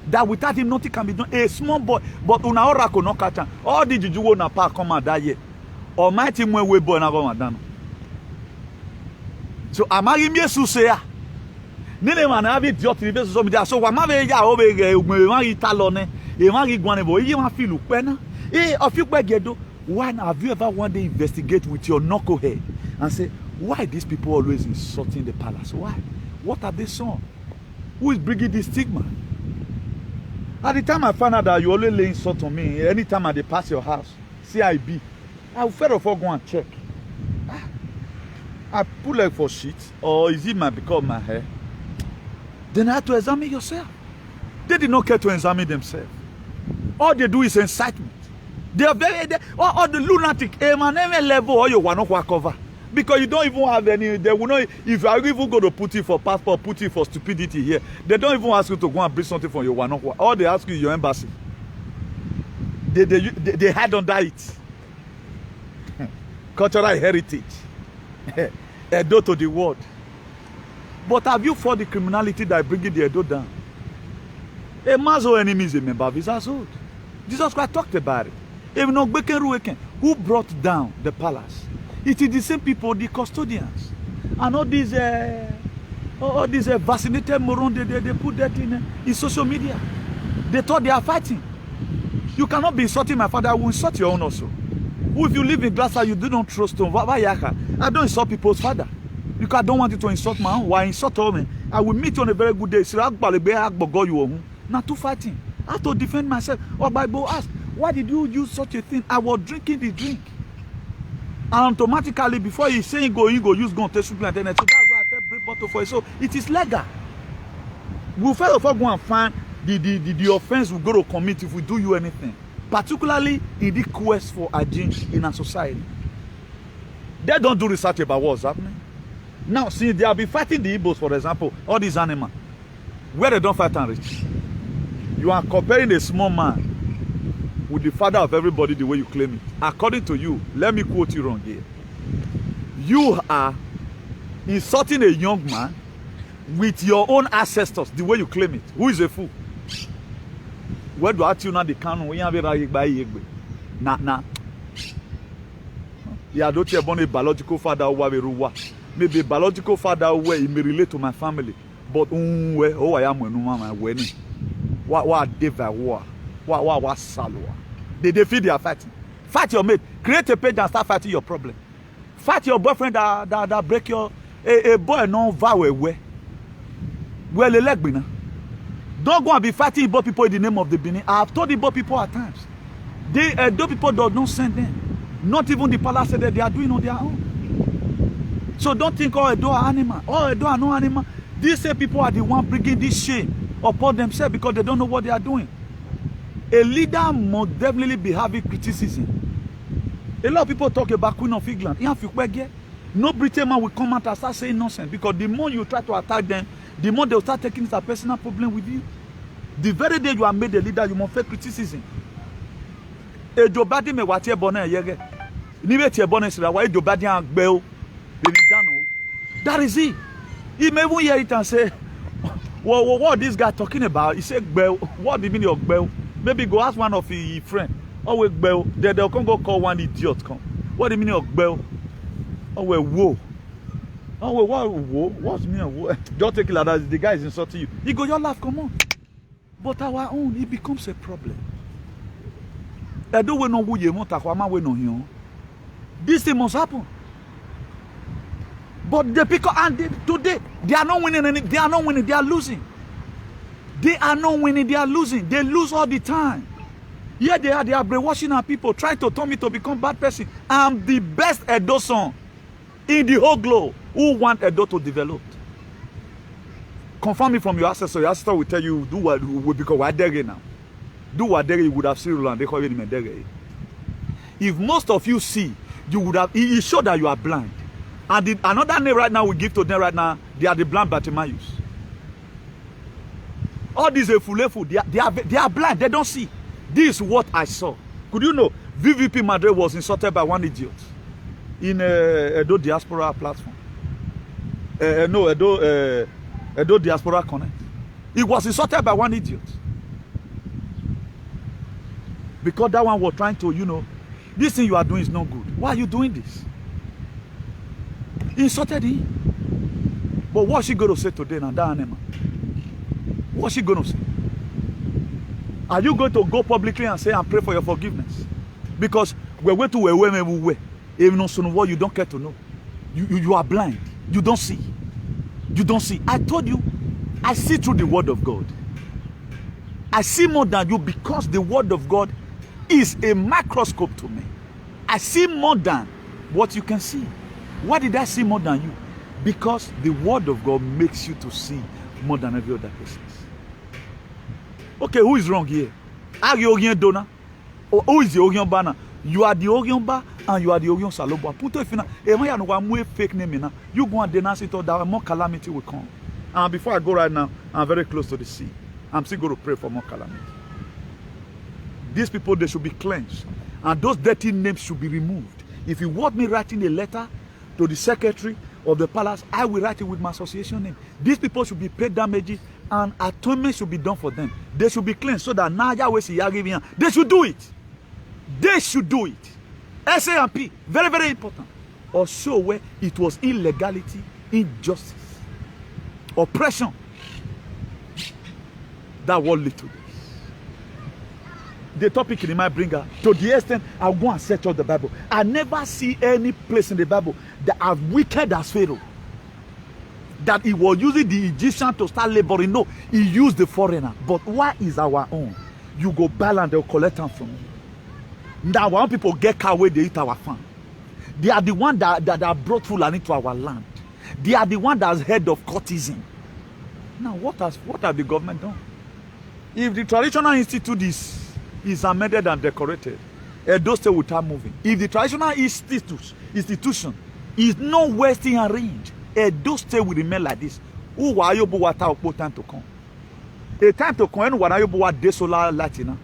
That without him nothing can be done. A small boy, but una oracle no catch him. All the juju na pa come and die. Almighty mwe we boy na go madano. So amari mi susea. Nene man have idiot ribe so media so wa ma be ya o be ma italone. E ma ri gwan bo yi ma feel pe na. E of you gedo. When have you ever one day investigate with your knucklehead and say why these people always insulting the palace? Why? What are they son? Who is bringing this stigma? At the time I found out that you always lay insult on me, anytime I pass your house, CIB, I will first of all go and check. I pull like for shit, or is it because of my hair? Then I have to examine yourself. They did not care to examine themselves. All they do is incitement. They are all the lunatic, level, or you want to cover. Because you don't even have any, they will not, if you are even going to put it for passport, put it for stupidity here, they don't even ask you to go and bring something from your one. All they ask you is your embassy. They hide under it. Cultural heritage. Edo to the world. But have you fought the criminality that is bringing the Edo down? A man's own enemy is a member of his household. Jesus Christ talked about it. Who brought down the palace? It is the same people, the custodians, and all these vaccinated morons. They put that in social media. They thought they are fighting. You cannot be insulting my father. I will insult your own also. Who, if you live in Glasshouse, you do not trust him. I don't insult people's father because I don't want you to insult my own. Why insult all men? I will meet you on a very good day. Not to fighting. I have to defend myself. Or Bible asked, why did you use such a thing? I was drinking the drink. And automatically, before you say go use gun, take something like that. So that's why I felt break bottle for it. So it is legal. We'll first of all go and find the offense we're going to commit if we do you anything. Particularly in the quest for hygiene in our society. They don't do research about what's happening. Now, see, they have been fighting the Igbos, for example, all these animals. Where they don't fight and reach. You are comparing a small man with the father of everybody the way you claim it. According to you, let me quote you wrong here. You are insulting a young man with your own ancestors the way you claim it. Who is a fool? Where do I tell you now the canon? Nah. Yeah, don't you have a biological father who maybe a biological father who may relate to my family. But I am when what salwa. They defeat their fighting. Fight your mate. Create a page and start fighting your problem. Fight your boyfriend that break your a boy no vow away. Well, the leg bina. Don't go and be fighting Igbo people in the name of the Benin. I have told Igbo people at times. Those people don't send them. Not even the palace said that they are doing on their own. So don't think all Edo are animal. All Edo are no animal. These same people are the one bringing this shame upon themselves because they don't know what they are doing. A leader must definitely be having criticism. A lot of people talk about Queen of England. No Britain man will come out and start saying nonsense because the more you try to attack them, the more they will start taking it as a personal problem with you. The very day you are made a leader, you must face criticism. That is it. He may even hear it and say, well, what this guy talking about? He said, "Bell, what do you mean of Bell?" Maybe go ask one of his friends. Always Bell. Then they'll come go call one idiot. Come. What do you mean of Bell? Oh well, whoa. Oh well, what whoa? What's mean of whoa? Don't take it like that. The guy is insulting you. You go, your laugh, come on. But our own, it becomes a problem. I don't know who you want to come we know here. This thing must happen. But the people, and today, they are not winning any, they are not winning, they are losing. They are not winning, they are losing. They lose all the time. Here they are brainwashing our people, trying to turn me to become bad person. I'm the best Edo son in the whole globe who want Edo to develop. Confirm me from your ancestor. Your ancestor will tell you, do what, because we're there now. Do what there you would have seen and they call him there. If most of you see, you would have, it showed that you are blind. And another name right now we give to them right now, they are the blind Bartimaeus. All these Efulefu, they are blind, they don't see. This is what I saw. Could you know, VVP Madrid was insulted by one idiot in Edo Diaspora platform. Edo Diaspora Connect. He was insulted by one idiot. Because that one was trying to, you know, this thing you are doing is not good. Why are you doing this? He insulted him. But what's she going to say today now, that animal? What's she going to say? Are you going to go publicly and say and pray for your forgiveness? Because we're going to where you don't care to know. You are blind. You don't see. You don't see. I told you, I see through the word of God. I see more than you because the word of God is a microscope to me. I see more than what you can see. Why did I see more than you? Because the word of God makes you to see more than every other person. Okay, who is wrong here? Are you Orient donor? Or who is the Orient banner? You are the Orient bar and you are the Orient Salobo. Put if you fake name, you go and denounce it or that more calamity will come. And before I go right now, I'm very close to the sea. I'm still going to pray for more calamity. These people, they should be cleansed. And those dirty names should be removed. If you want me writing a letter to the secretary of the palace, I will write it with my association name. These people should be paid damages and atonement should be done for them. They should be cleansed so that now they should do it. They should do it. SAMP, very, very important. Or show where it was illegality, injustice, oppression that will lead to this. The topic in my bringer, to the extent I go and search out the Bible. I never see any place in the Bible that are wicked as Pharaoh. That he was using the Egyptian to start laboring. No, he used the foreigner. But why is our own? You go buy and they'll collect them from you. Now when people get car where they eat our farm. They are the one that brought Fulani to our land. They are the one that's head of courtesan. Now what have the government done? If the traditional institute is amended and decorated, Edo State will start moving. If the traditional institution is not wasting a range, Edo State will remain like this. Who are you time to come? A time to come when you what desolar Latina.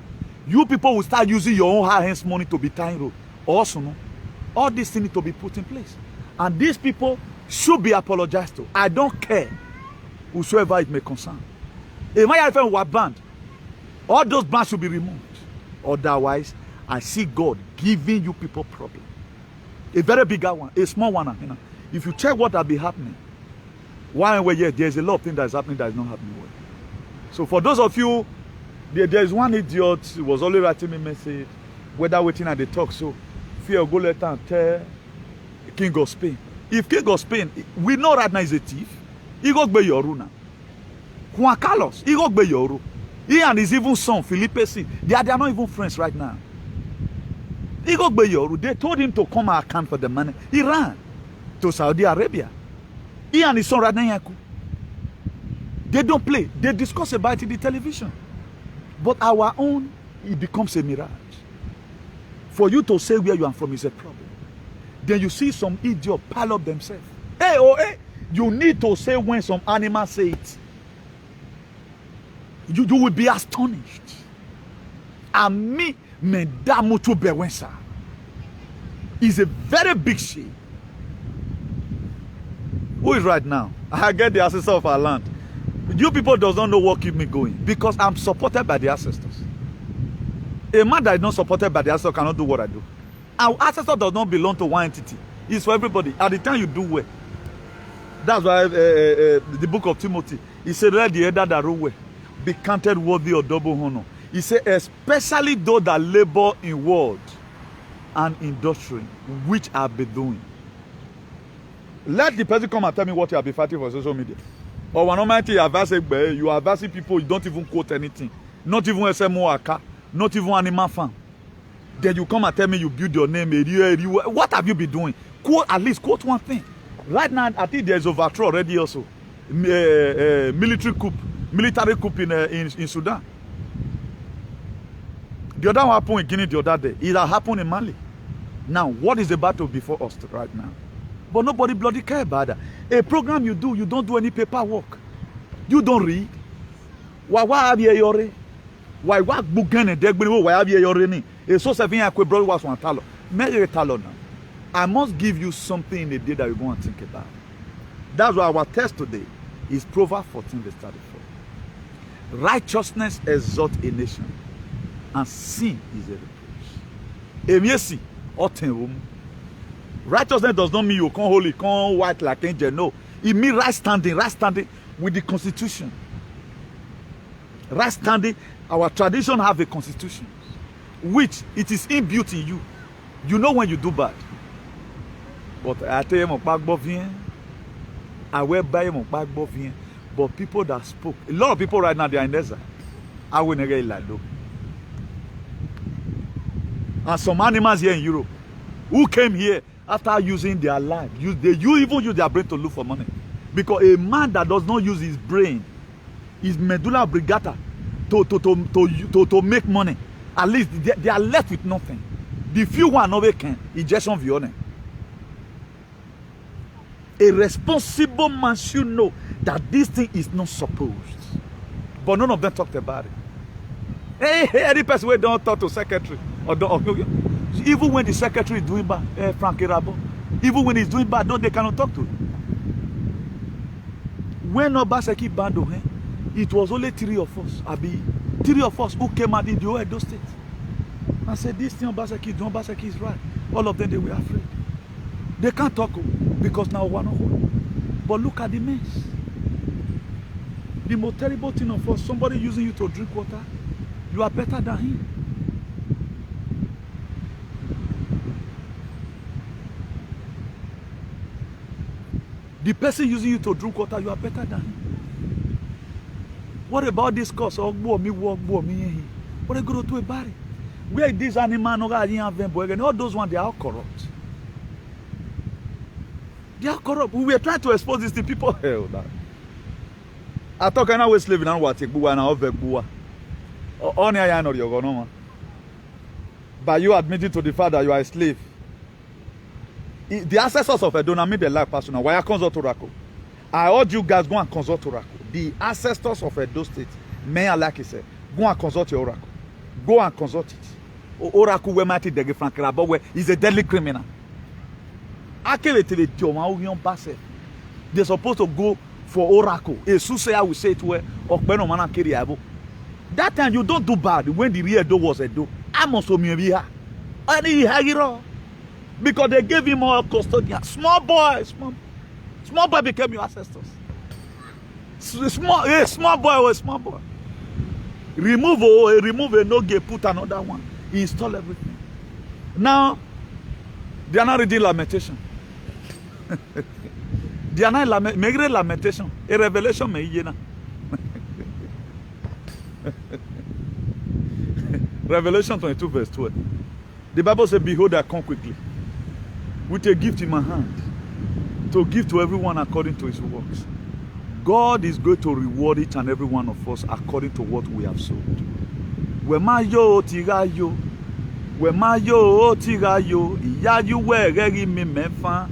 You people will start using your own hard hands money to be tying road. Also, no, all these things need to be put in place. And these people should be apologized to. I don't care whosoever it may concern. If my friend were banned, all those bans should be removed. Otherwise, I see God giving you people problem. A very big one, a small one. You know, if you check what has been happening, why and where yes, there's a lot of things that is happening that is not happening well. So for those of you, there is one idiot who was always writing me message, whether waiting at the talk. So fear go let and tell King of Spain. If King of Spain, we know right now is a thief. He go be your now. Juan Carlos, he go be your. He and his even son, Felipe C. They are not even friends right now. He go be your. They told him to come and account for the money. He ran to Saudi Arabia. He and his son right now. They don't play. They discuss about it in the television. But our own, it becomes a mirage. For you to say where you are from is a problem. Then you see some idiot pile up themselves. Hey, oh, hey, you need to say when some animal say it. You will be astonished. And me, Mendamutu Bewensa, is a very big shame. Who is right now? I get the ancestor of our land. You people does not know what keep me going because I'm supported by the ancestors. A man that is not supported by the ancestor cannot do what I do. Our ancestor does not belong to one entity. It's for everybody. At the time you do well. That's why the book of Timothy, he said, let the elder that rule well be counted worthy of double honor. He said, especially those that labor in word and in doctrine, which I be doing. Let the person come and tell me what you have been fighting for social media. Or when you are advising people, you don't even quote anything. Not even SMO Aka, not even Animal Farm. Then you come and tell me you build your name. What have you been doing? Quote, at least quote one thing. Right now, I think there's overthrow already also. Military coup in Sudan. The other one happened in Guinea the other day. It happened in Mali. Now, what is the battle before us right now? But nobody bloody care about that. A program you do, you don't do any paperwork. You don't read. Why have you yore? Why bugene degbeni? Why have you yore ni? So seven akwe brother was one talo. Mere talo now. I must give you something in the day that you go and think about. That's why our text today is Proverbs 14:34. Righteousness exalts a nation, and sin is a reproach. Emiesi otenrum. Righteousness does not mean you come holy, come white like angel. No, it means right standing with the constitution. Right standing. Our tradition have a constitution, which it is inbuilt in you. You know when you do bad. But I tell you, I will buy him a. But people that spoke, a lot of people right now, they are in exile. I will never let go. And some animals here in Europe who came here after using their life, you even use their brain to look for money. Because a man that does not use his brain, his medulla oblongata, to make money, at least they are left with nothing. The few one nobody can, it's just on violence. A responsible man should know that this thing is not supposed. But none of them talked about it. Hey, any person who don't talk to secretary or even when the secretary is doing bad, Frank Irabo, even when he's doing bad, no, they cannot talk to him. When Obaseki banned him, it was only three of us who came out in the Edo State and said, this thing Obaseki is right. All of them, they were afraid. They can't talk because now one of them. But look at the mess. The most terrible thing of all, somebody using you to drink water, you are better than him. The person using you to drink water, you are better than him. What about this cause? What are you going to do about it? Where these animals, all those ones, they are corrupt. They are corrupt. We were trying to expose this to people. Hell, that. I thought I was living on what but you admitting to the fact that you are a slave. The ancestors of Edo made their life personal. Why consult Oracle? I urge you guys go and consult Oracle. The ancestors of Edo State, may like he said, go and consult your Oracle. Go and consult it. Oracle we might take Frank Irabo is a deadly criminal. They're supposed to go for Oracle. I will say it where that time you don't do bad when the real Edo was Edo. I must because they gave him more custodian. Small boy became your ancestors. Small boy. Remove a no gay, put another one. He installed everything. Now they are not reading lamentation. They are not lamentation. A revelation may Revelation 22 verse 12. The Bible says, behold, I come quickly with a gift in my hand to give to everyone according to his works. God is going to reward each and every one of us according to what we have sowed. Wemayo tigayo, wemayo tigayo, iyayu wegeri mi mefa,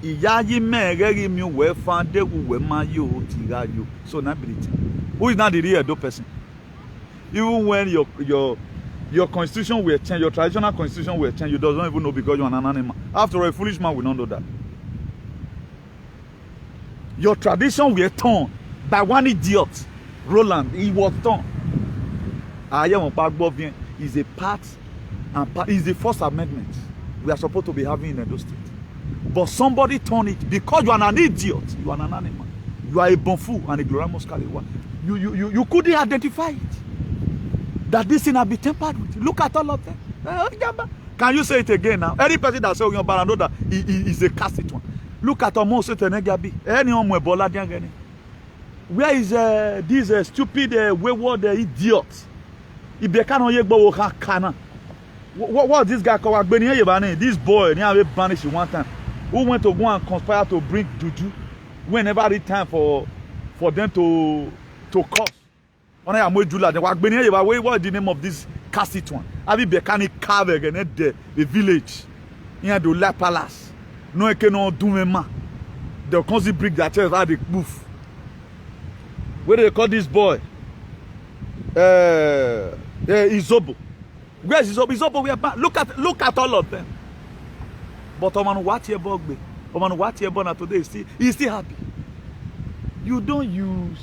iyayi megeri mi wefa, dewu wemayo tigayo. So now, who is not the real Edo person? Even when your constitution will change, your traditional constitution will change, you don't even know because you're an animal. After all, a foolish man will not know that. Your tradition will turn by one idiot, Roland. He was torn. Is a part and is the First Amendment we are supposed to be having in Edo State. But somebody turned it because you are an idiot, you are an animal, you are a bonfu and a glorious Kaliwa. You couldn't identify it. That this thing has been tempered with. Look at all of them. Can you say it again now? Any person that says know that he is a cast one. Look at almost Gabi. Anyone with Bola Diangani. Where is this stupid, wayward idiot? He became what this guy called this boy, he banished one time. Who went to go and conspire to bring juju whenever it's time for them to curse. What is the name of this cassette one? Abi Bekani carve again the village. Here the La Palace. No one can do me. They'll constantly break their chest out the booth. What do they call this boy? Izobo. Where's Izobo? Izobo, we are back. Look at all of them. But Oman what here Bogbe. Oman what here born today he's still happy. You don't use.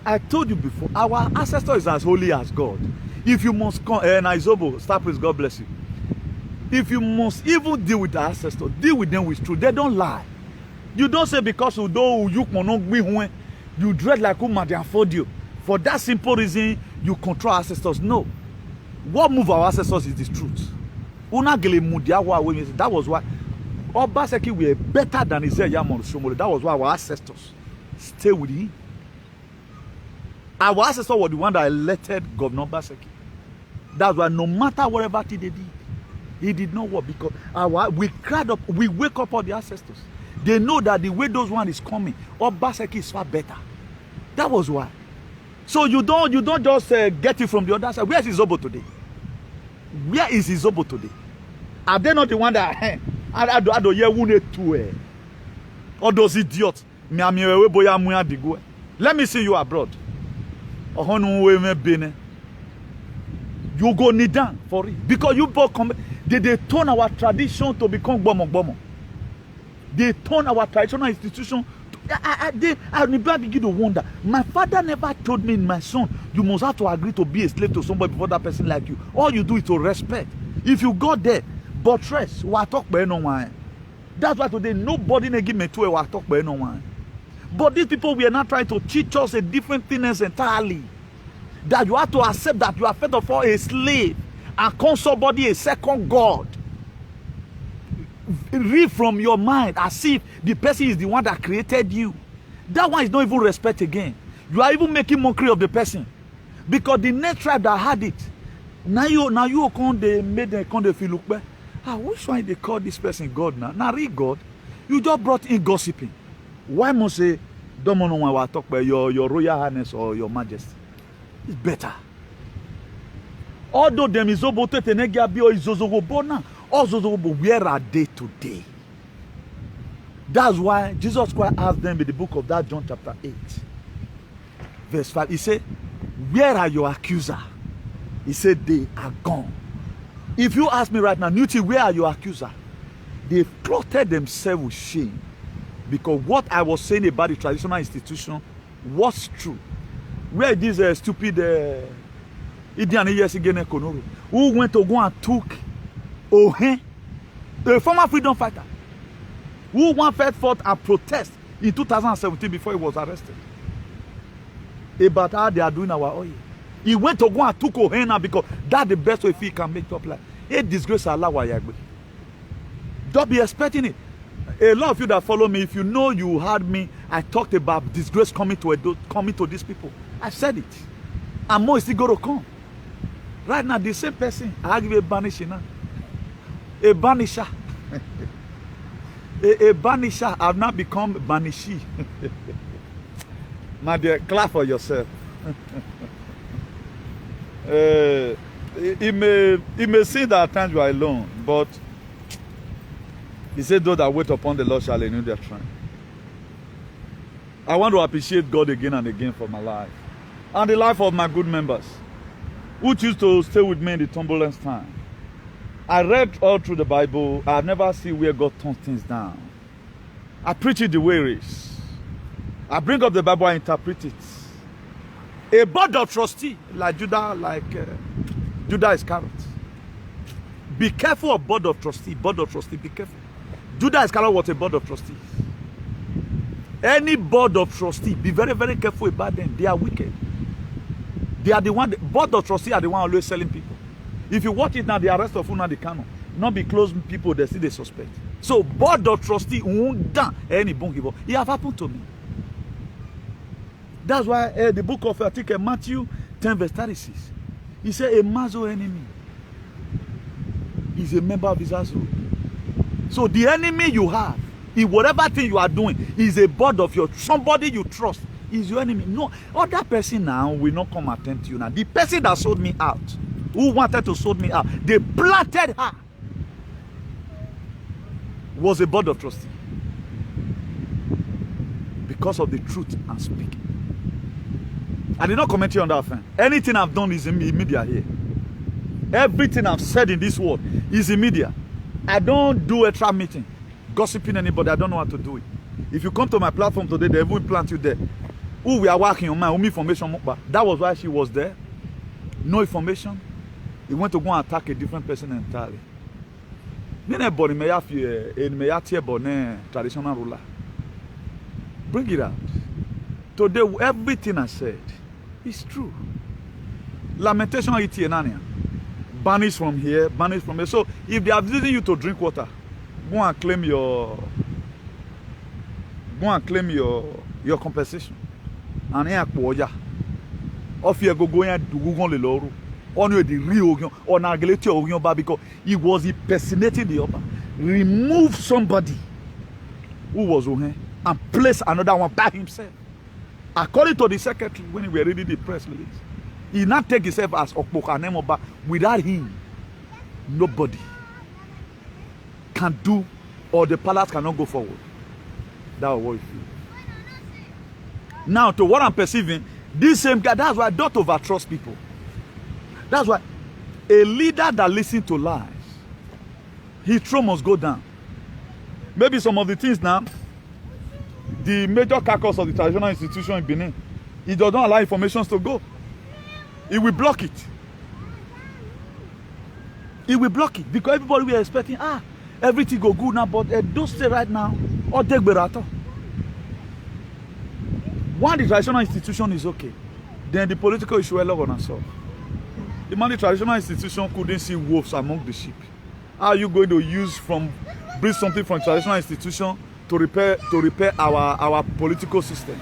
I told you before, our ancestor is as holy as God. If you must come, Izobo, stop with God bless you. If you must even deal with the ancestors, deal with them with truth. They don't lie. You don't say because you dread like whom they afford you. For that simple reason, you control ancestors. No. What move our ancestors is the truth. That was why Obaseki were better than Isaiah Shomole. That was why our ancestors stay with him. Our ancestors were the one that elected Governor Obaseki. That's why no matter whatever they did, he did not work because we cried up, we wake up all the ancestors. They know that the way those one is coming, Obaseki is far better. That was why. So you don't just get it from the other side. Where is Izobo today? Where is Izobo today? Are they not the one that I do all those idiots? Let me see you abroad. You go kneel down for it. Because you both come, they turn our tradition to become bomo. They turn our traditional institution to, I begin to wonder. My father never told me, my son, you must have to agree to be a slave to somebody before that person like you. All you do is to respect. If you go there, buttress, we talk by no one. That's why today nobody give me to a talk by no one. But these people we are not trying to teach us a different thing entirely. That you have to accept that you are first of all a slave and call somebody a second God. Read from your mind as if the person is the one that created you. That one is not even respect again. You are even making mockery of the person. Because the next tribe that had it, now you come they made them come they feel look back. Which one they call this person God now? Now read God. You just brought in gossiping. Why must say don't know when I talk about your royal highness or your majesty? It's better. Although them is obo te tenegia or izozobo now, all zozobo, where are they today? That's why Jesus Christ asked them in the book of that John chapter 8, verse 5. He said, where are your accusers? He said, they are gone. If you ask me right now, Newty, where are your accusers? They've clothed themselves with shame. Because what I was saying about the traditional institution was true. Where this stupid who went to go and took Ohen, the former freedom fighter, who one fought and protest in 2017 before he was arrested. About how they are doing our oil. He went to go and took Ohen now because that's the best way if he can make up life. A disgrace Allah Wayagbe. Don't be expecting it. A lot of you that follow me, if you know you heard me, I talked about disgrace coming to these people. I said it. And more is still going to come. Right now, the same person, I give a banisher now. A banisher. a banisher have now become banishee. My dear, clap for yourself. It may seem that at times you are alone, but he said, those that wait upon the Lord shall renew their strength. I want to appreciate God again and again for my life. And the life of my good members who choose to stay with me in the turbulence time. I read all through the Bible. I've never seen where God turns things down. I preach it the way it is. I bring up the Bible and interpret it. A board of trustees like Judah Iscariot. Be careful of board of trustees. Board of trustees, be careful. Judah Iscariot was a board of trustees. Any board of trustees, be very, very careful about them. They are wicked. They are the one, board of trustees are the one always selling people. If you watch it now, the arrest of Una the Kano, not be close people, they see they suspect. So board of trustee any bon it have happened to me. That's why the book of I think Matthew 10 verse 36. He said a mazo enemy is a member of his household. So the enemy you have, in whatever thing you are doing, is a board of your somebody you trust is your enemy. No, other person now will not come attend to you now. The person that sold me out, who wanted to sold me out, they planted her, was a board of trustee because of the truth I'm speaking. I did not comment here on that offense. Anything I've done is in media here. Everything I've said in this world is in media. I don't do extra meeting, gossiping anybody. I don't know how to do it. If you come to my platform today, they will plant you there. Who we are working on my own information. That was why she was there. No information. He went to go and attack a different person entirely. Anybody may have a traditional ruler. Bring it out. Today, everything I said is true. Lamentation itienania. Banish from here, banish from here. So if they are visiting you to drink water, go and claim your compensation. And here Kwoja. Of here go and do Google the Loro. On the real or Nagalete or because he was impersonating the upper. Remove somebody who was on here and place another one by himself. According to the secretary, when we were reading the press release, he not take himself as Okpokanemoba. Without him, nobody can do, or the palace cannot go forward. That's what it feels. Now, to what I'm perceiving, this same guy, that's why I don't overtrust people. That's why a leader that listens to lies, his throne must go down. Maybe some of the things now, the major carcass of the traditional institution in Benin, it does not allow information to go. It will block it. It will block it because everybody we are expecting, everything go good now, but don't stay right now or take berato. One, the traditional institution is okay. Then the political issue is going to solve. The man, the traditional institution couldn't see wolves among the sheep. How are you going to bring something from traditional institution to repair our political system?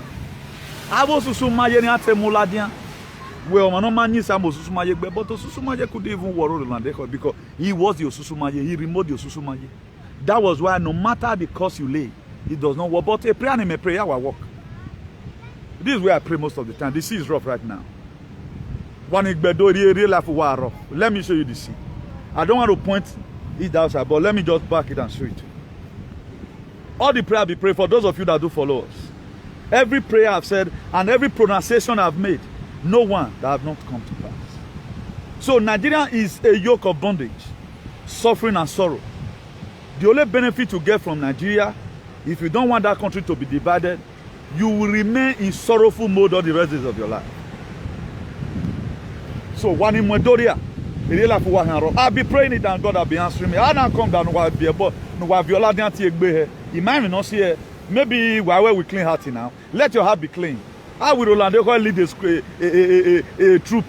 I was well, but Osusumaye couldn't even worry on because he was the Osusumaye. He removed the Osusumaye. That was why no matter the cost you lay, it does not work. But a prayer and a prayer will work. This is where I pray most of the time. The sea is rough right now. Let me show you the sea. I don't want to point it outside, but let me just back it and show it. All the prayer be prayed for those of you that do follow us. Every prayer I've said and every pronunciation I've made, no one that have not come to pass. So Nigeria is a yoke of bondage, suffering and sorrow. The only benefit you get from Nigeria, if you don't want that country to be divided, you will remain in sorrowful mode all the rest of your life. So one in Mwedoria, I'll be praying it and God will be answering me. I don't come down no be about no viola dance egbe. Imagine not see maybe where we clean heart now. Let your heart be clean. How will Orlando lead a troop?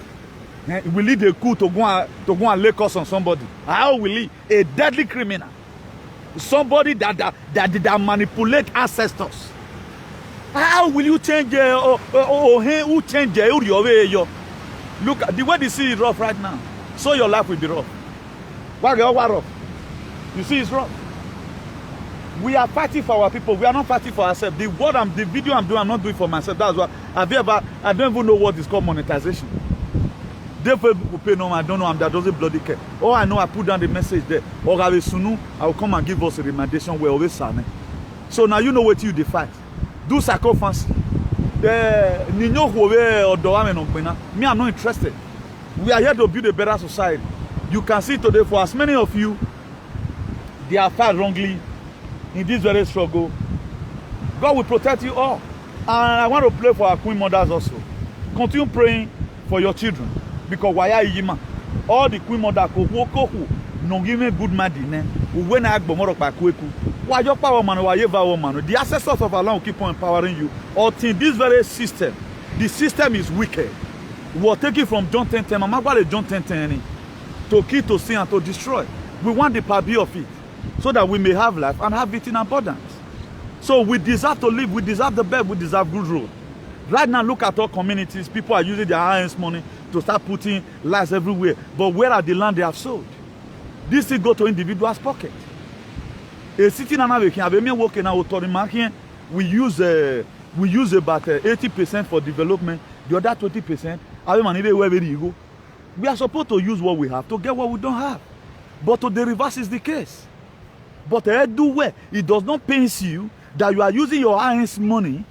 We lead a coup to go and lay curse on somebody. How will he? A deadly criminal. Somebody that manipulate ancestors. How will you change who change your way? Look at the way the sea is rough right now. So your life will be rough. Why rough? You see it's rough. We are fighting for our people. We are not fighting for ourselves. The video I'm doing, I'm not doing for myself. That's why I don't even know what is called monetization. Therefore, people pay no, I don't know, that doesn't bloody care. All I know, I put down the message there. Or I will come and give us a recommendation where always sign. So now you know what you fight. Do sacrifice. Me, I'm not interested. We are here to build a better society. You can see today, for as many of you, they are fight wrongly in this very struggle. God will protect you all. And I want to pray for our queen mothers also. Continue praying for your children. Because why are you all the queen mothers no give me good man when I go more by kweku. Why your power man, why you man? The ancestors of Allah will keep on empowering you. Until this very system, the system is wicked. We will take it from John 10:10. I'm about John 10:10 to kill, to sin, and to destroy. We want the power of it. so that we may have life and have it in abundance. So we deserve to live, we deserve the bed, we deserve good road. Right now, look at our communities. People are using their hard-earned money to start putting lights everywhere. But where are the land they have sold? This thing go to individuals' pocket. A city now working now, we use about 80% for development. The other 20%, we are supposed to use what we have to get what we don't have. But to the reverse is the case. But it does not pain you that you are using your hard-earned money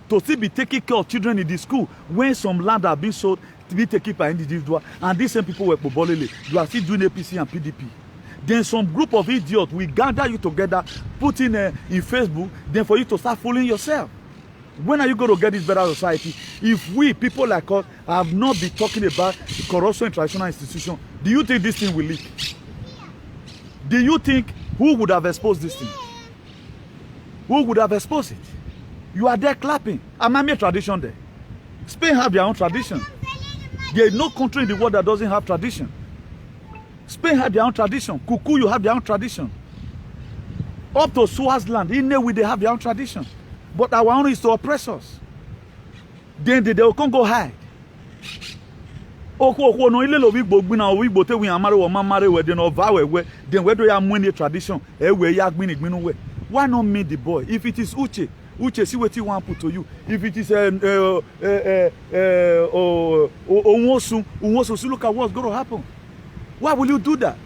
to still be taking care of children in the school when some land are being sold to be taken by individual, and these same people were Bobolele. You are still doing APC and PDP. Then some group of idiots will gather you together, put in Facebook, then for you to start fooling yourself. When are you going to get this better society? If we, people like us, have not been talking about corruption in traditional institutions, do you think this thing will leak? Do you think who would have exposed this thing? Who would have exposed it? You are there clapping. Amami tradition there. Spain have their own tradition. There is no country in the world that doesn't have tradition. Spain have their own tradition. Kukuyu have their own tradition. Up to Swaziland, in Newi, they have their own tradition. But our own is to oppress us. Then they can't go hide. Then where do you have money tradition? Why not me the boy? If it is Uche, see what he want to put to you. If it is Onwosu, look at what's going to happen. Why will you do that?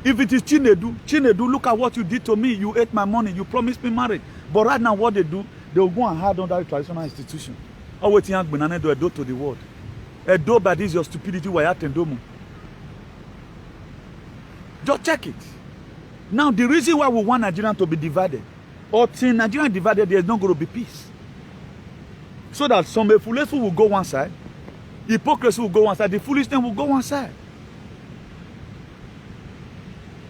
If it is Chinedu, look at what you did to me. You ate my money. You promised me marriage. But right now, what they do, they will go and hide under the traditional institution. Oh, wait, young Benane do Edo to the world. Edo, but this is your stupidity. Why you tendomu? Just check it. Now, the reason why we want Nigeria to be divided, or till Nigeria divided, there is not going to be peace. So that some foolish will go one side, hypocrisy will go one side, the foolishness will go one side.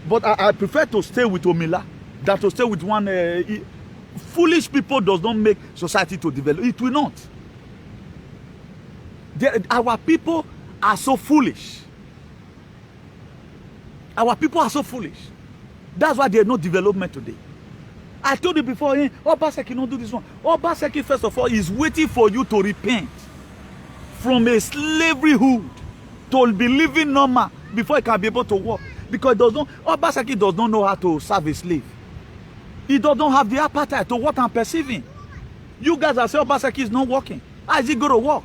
But I prefer to stay with Omila than to stay with one. Foolish people does not make society to develop. It will not. Our people are so foolish. Our people are so foolish. That's why there's no development today. I told you before, Obaseki don't do this one. Obaseki, first of all, is waiting for you to repent from a slaveryhood to be living normal before he can be able to work. Because Obaseki does not know how to serve a slave. He does not have the appetite to what I'm perceiving. You guys are saying Obaseki is not working. How is he going to work?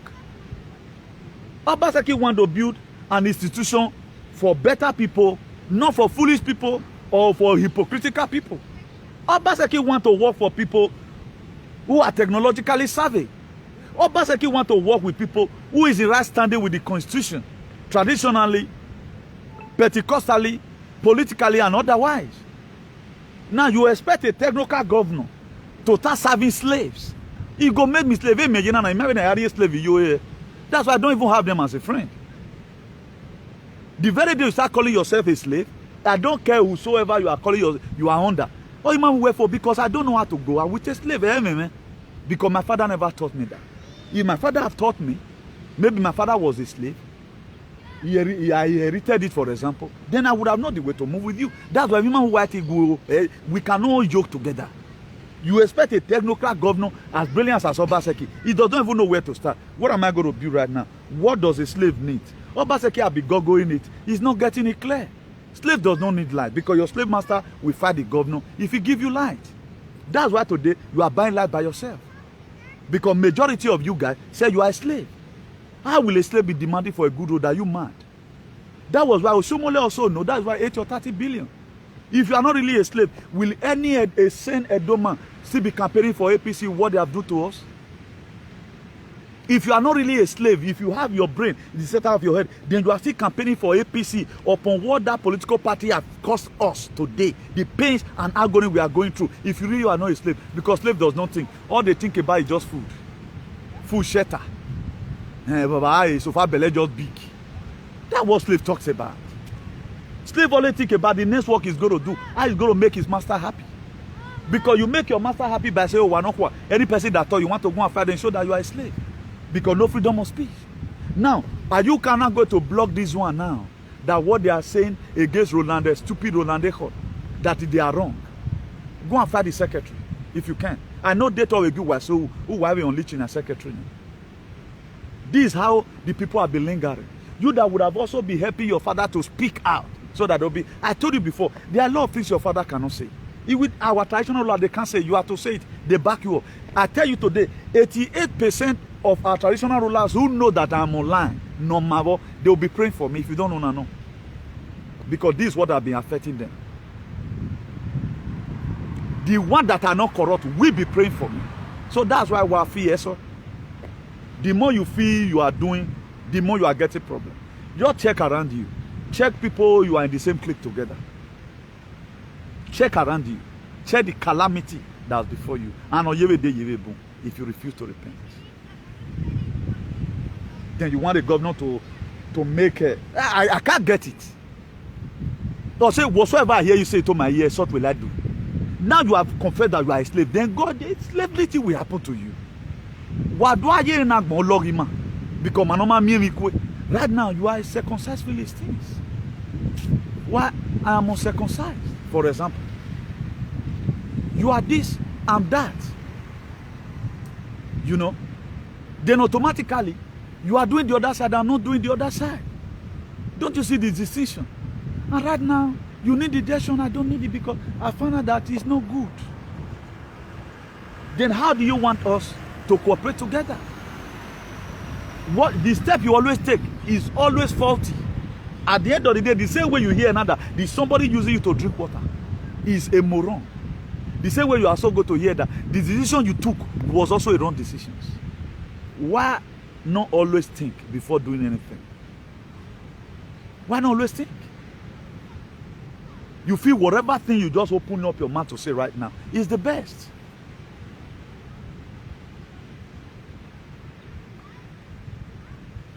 Obaseki wants to build an institution for better people, not for foolish people or for hypocritical people. Obaseki wants to work for people who are technologically savvy. Obaseki wants to work with people who is in right standing with the constitution, traditionally, Pentecostally, politically, and otherwise. Now you expect a technical governor to start serving slaves. He go make me slave. That's why I don't even have them as a friend. The very day you start calling yourself a slave, I don't care whosoever you are calling you are under. Oh, you man wait for because I don't know how to go. I will a slave, because my father never taught me that. If my father have taught me, maybe my father was a slave. I inherited it, for example. Then I would have known the way to move with you. That's why we cannot joke together. You expect a technocrat governor as brilliant as Obaseki. He doesn't even know where to start. What am I going to build right now? What does a slave need? Obaseki will be gogoing it. He's not getting it clear. Slave does not need light because your slave master will fight the governor if he give you light. That's why today you are buying light by yourself. Because majority of you guys say you are a slave. How will a slave be demanding for a good road? Are you mad? That was why Oshiomhole also know. That's why 8 or 30 billion. If you are not really a slave, will any a sane Edo man still be campaigning for APC what they have done to us? If you are not really a slave, if you have your brain in the center of your head, then you are still campaigning for APC upon what that political party has cost us today, the pains and agony we are going through. If you really are not a slave, because slave does not think. All they think about is just food. Food, shelter. So far, belly just big. That's what slave talks about. Slave only think about the next work he's going to do. How he's going to make his master happy. Because you make your master happy by saying, oh, any person that thought you want to go and fight and show that you are a slave. Because no freedom of speech. Now, are you cannot go to block this one now? that what they are saying against Roland, stupid Roland Echod, that they are wrong. Go and find the secretary if you can. I know they told you was so who were unleashing a secretary. This is how the people have been lingering. You that would have also been helping your father to speak out so that they'll be. I told you before, there are a lot of things your father cannot say. With our traditional law, they can't say. You have to say it. They back you up. I tell you today, 88% of our traditional rulers who know that I'm online, no matter, they will be praying for me if you don't know, no. Because this is what has been affecting them. The ones that are not corrupt will be praying for me. So that's why we are fear. So the more you feel you are doing, the more you are getting problems. Just check around you. Check people you are in the same clique together. Check around you. Check the calamity that's before you. And on your day, if you refuse to repent. Then you want the governor to make a... I can't get it. Or say, whatsoever I hear you say to my ears, what will I do? Now you have confessed that you are a slave. Then God, slavery will happen to you. What do I hear in Agbo? Because my normal miracle. Right now, you are a circumcised Philistines. Why I am uncircumcised, for example. You are this, I'm that. You know? Then automatically, you are doing the other side, I'm not doing the other side. Don't you see the distinction? And right now, you need the decision, I don't need it because I found out that it's no good. Then how do you want us to cooperate together? What the step you always take is always faulty. At the end of the day, the same way you hear another, the somebody using you to drink water is a moron. The same way you are so good to hear that the decision you took was also a wrong decision. Why not always think before doing anything? Why not always think? You feel whatever thing you just open up your mouth to say right now is the best.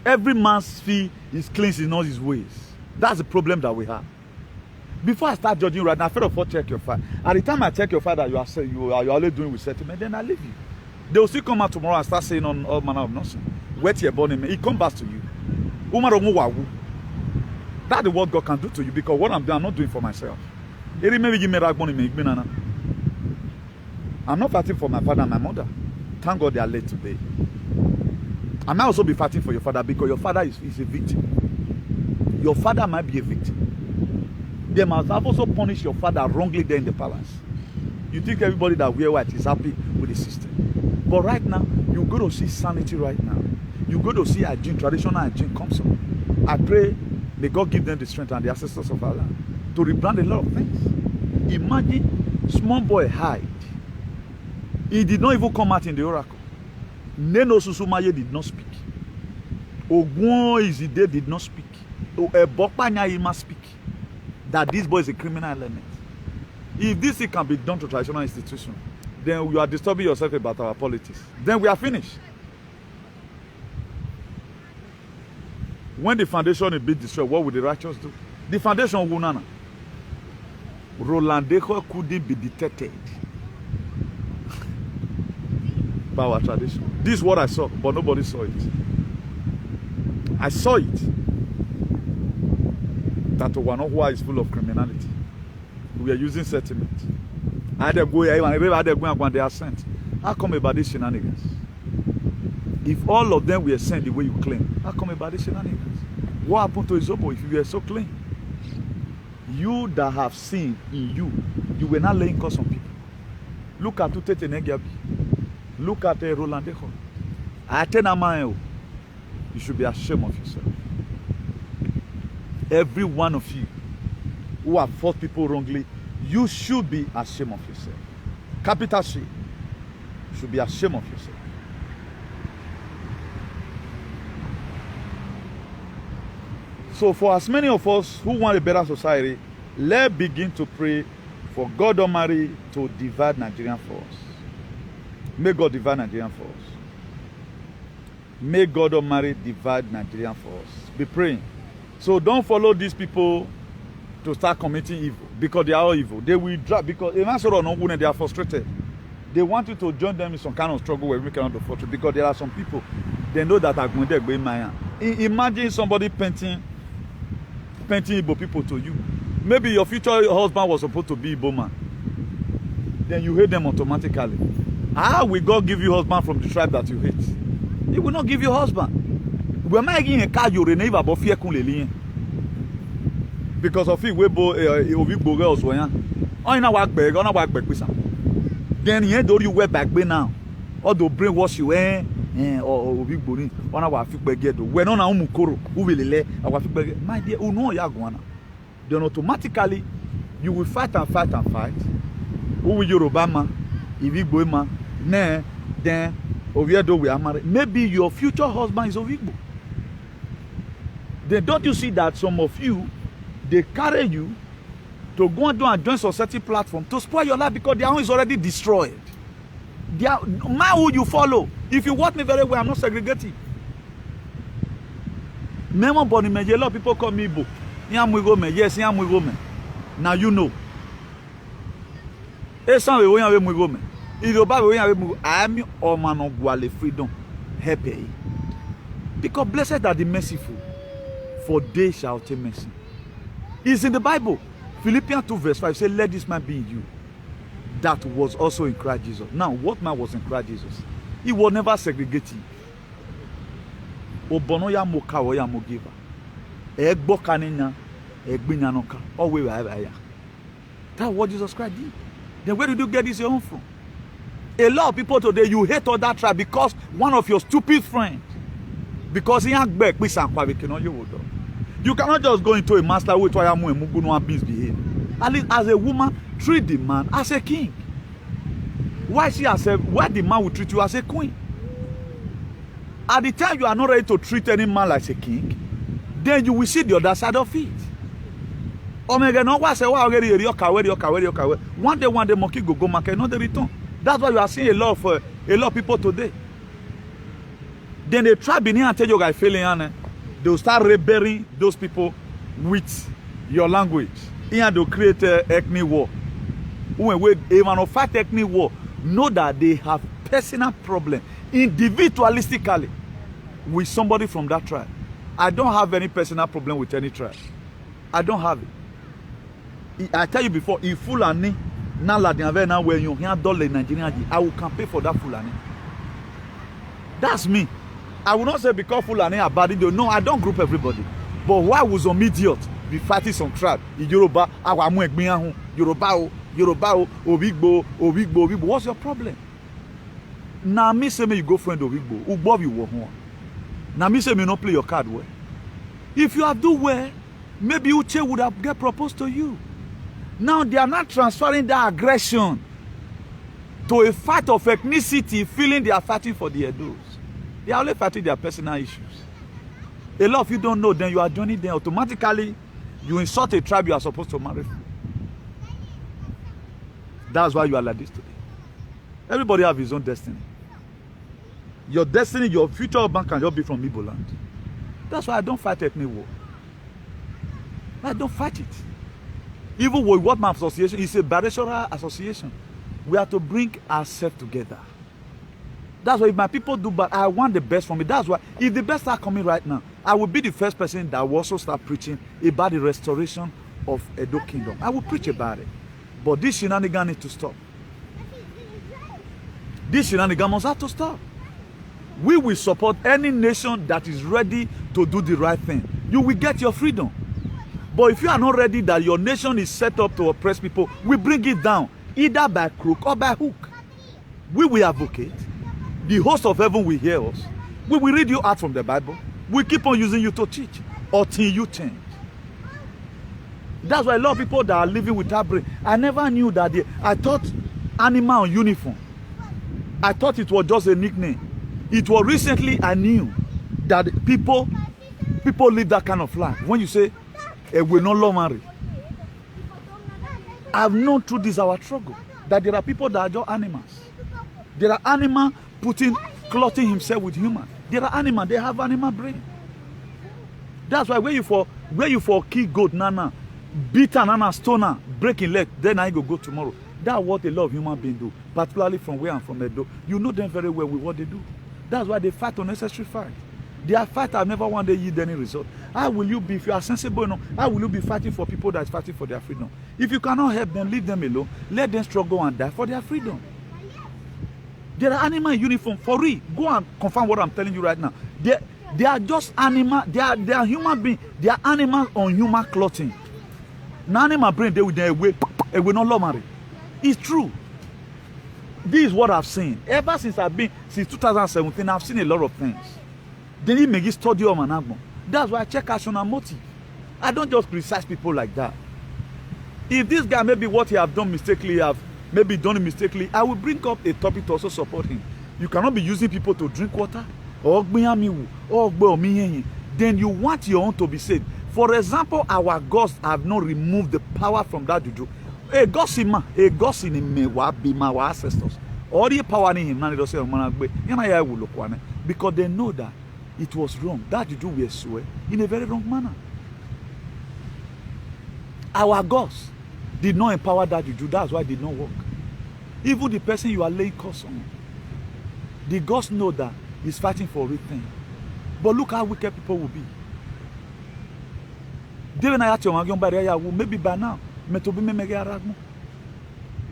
Every man's fee is cleansed in all his ways. That's the problem that we have. Before I start judging right now, first of all, check your file. At the time I check your file that you are only doing with settlement, then I leave you. They will still come out tomorrow and start saying on all manner of nonsense. Wet your body, it comes back to you. That's the what God can do to you because what I'm doing, I'm not doing for myself. I'm not fighting for my father and my mother. Thank God they are late today. I might also be fighting for your father because your father is a victim. Your father might be a victim. They must have also punished your father wrongly there in the palace. You think everybody that wear white is happy with the system. But right now, you go to see sanity right now. You go to see hygiene, traditional hygiene comes up. I pray may God give them the strength and the ancestors of our land to rebrand a lot of things. Imagine small boy hide. He did not even come out in the oracle. Neno Susumaye did not speak. Ogun Izide did not speak. Ebokpanya must speak. That this boy is a criminal element. If this thing can be done to traditional institution, then you are disturbing yourself about our politics. Then we are finished. When the foundation is being destroyed, what will the righteous do? The foundation will nana. Roland Echod couldn't be detected by our tradition. This is what I saw, but nobody saw it. I saw it. That Owanogwa is full of criminality. We are using settlement. They are sent. How come about these shenanigans? If all of them were sent the way you claim, how come about these shenanigans? What happened to Izobo if you were so clean? You that have seen in you, you were not laying curse on people. Look at Utete Negabi. Look at Roland Echod. You should be ashamed of yourself. Every one of you who have fought people wrongly, you should be ashamed of yourself. Capital shame. You should be ashamed of yourself. So for as many of us who want a better society, let's begin to pray for God Almighty to divide Nigeria for us. May God divide Nigeria for us. May God Almighty divide Nigeria for us. Be praying. So don't follow these people to start committing evil because they are all evil. They will drop because they are frustrated. They want you to join them in some kind of struggle where we cannot afford to because there are some people they know that are going there going maya. Imagine somebody painting painting Igbo people to you. Maybe your future husband was supposed to be Igbo man. Then you hate them automatically. How will God give you husband from the tribe that you hate? He will not give you husband. We're making a car you rename about fear because of it, we both Igbo girls were young. Oh, you know what bag, on a work back with some. Then he do you wear back by now. Or do brainwash you or big body on our feedback get. We're not a mukoro who will lay our feedback. My dear, who know Yaguana. Then automatically you will fight and fight and fight. Who will Yoruba man, if Igbo man, nah, then Oviedo we are married. Maybe your future husband is Igbo. Then don't you see that some of you, they carry you to go and do and join society platform to spoil your life because their own is already destroyed. Their man who you follow. If you watch me very well, I'm not segregating. A lot of people call me Igbo. Yes, now you know. If I'm or freedom, happy. Because blessed are the merciful, for they shall obtain mercy. It's in the Bible. Philippians 2 verse 5 says, let this man be in you. That was also in Christ Jesus. Now, what man was in Christ Jesus? He was never segregating. Obonoya moka oya mogiva. Egbo kanina, egbinya noka. Always that's what Jesus Christ did. Then where did you get this your own from? A lot of people today, you hate all that tribe because one of your stupid friends, because he ain't back with some you cannot just go into a master with why I'm misbehave. At least as a woman, treat the man as a king. Why the man will treat you as a queen? At the time you are not ready to treat any man like a king, then you will see the other side of it. Omega no wa say wa already yoka. One day monkey go market, not the return. That's why you are seeing a lot of people today. Then they try being here and tell you guys failing, they will start rebelling those people with your language. And they'll create ethnic war. When they fight ethnic war, know that they have personal problem individualistically with somebody from that tribe. I don't have any personal problem with any tribe. I don't have it. I tell you before, if Fulani, now when you hear dollar in Nigeria, I will campaign for that Fulani. That's me. I will not say because Fulani are bad. No, I don't group everybody. But why was some idiot be fighting some tribe? Yoruba, Yoruba, Obigbo. What's your problem? Now me say me you go friend Obigbo. Ubob you work on. Now me say me not play your card well. If you have do well, maybe Uche would have get proposed to you. Now they are not transferring that aggression to a fight of ethnicity, feeling they are fighting for the Edos. They are only fighting their personal issues. A lot of you don't know, then you are joining them automatically. You insult a tribe you are supposed to marry. That's why you are like this today. Everybody have his own destiny. Your destiny, your future husband can just be from Igbo land. That's why I don't fight ethnic war. I don't fight it. Even with what my association is a biracial association. We have to bring ourselves together. That's why if my people do bad, I want the best from it. That's why if the best are coming right now, I will be the first person that will also start preaching about the restoration of Edo Kingdom. I will preach about it. But this shenanigan needs to stop. This shenanigan must have to stop. We will support any nation that is ready to do the right thing. You will get your freedom. But if you are not ready that your nation is set up to oppress people, we bring it down, either by crook or by hook. We will advocate. The host of heaven will hear us. We will read you out from the Bible. We keep on using you to teach until you change. That's why a lot of people that are living without brain, I never knew that I thought animal on uniform. I thought it was just a nickname. It was recently I knew that people live that kind of life. When you say, we're no longer married. I've known through this our struggle that there are people that are just animals. There are animals clothing himself with human. There are animals, they have animal brain. That's why where you for kill goat nana, beat an nana, stoner, breaking leg, then I go tomorrow. That's what a lot of human beings do, particularly from where I'm from Edo. You know them very well with what they do. That's why they fight unnecessary fight. Their fight have never one day yield any result. How will you be, if you are sensible enough, how will you be fighting for people that is fighting for their freedom? If you cannot help them, leave them alone. Let them struggle and die for their freedom. There are animals in uniform for real. Go and confirm what I'm telling you right now. They are just animal. They are human beings. They are animals on human clothing. Now animal brain they will not love. It's true. This is what I've seen. Ever since since 2017, I've seen a lot of things. Then he make it study on Managbo. That's why I check action and motive. I don't just criticize people like that. If this guy maybe what he have done mistakenly, maybe done it mistakenly, I will bring up a topic to also support him. You cannot be using people to drink water or then you want your own to be saved. For example, our gods have not removed the power from that juju. A ghost in him will be my ancestors. All the power in him, because they know that it was wrong. That juju we swear in a very wrong manner. Our gods did not empower that juju. That's why it did not work. Even the person you are laying curse on, the gods know that he's fighting for everything. But look how wicked people will be. Maybe by now,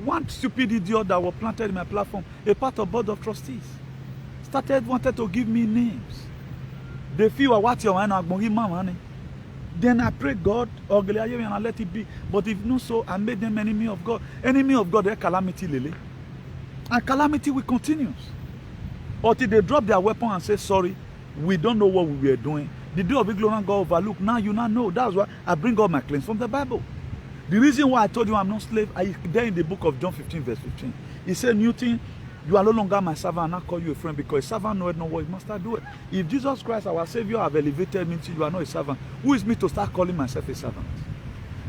one stupid idiot that was planted in my platform, a part of board of trustees, wanted to give me names. They feel what your money. Then I pray God, and I let it be. But if not so, I made them enemy of God. Enemy of God, they're calamity, Lily. And calamity will continue. Until they drop their weapon and say, sorry, we don't know what we were doing. The day of ignorance God overlooked. Now you now know. That's why I bring all my claims from the Bible. The reason why I told you I'm not slave, there in the book of John 15, verse 15. He said, Newton, you are no longer my servant, and I call you a friend, because a servant knoweth not what he must do it. If Jesus Christ, our Savior, have elevated me to you are not a servant, who is me to start calling myself a servant?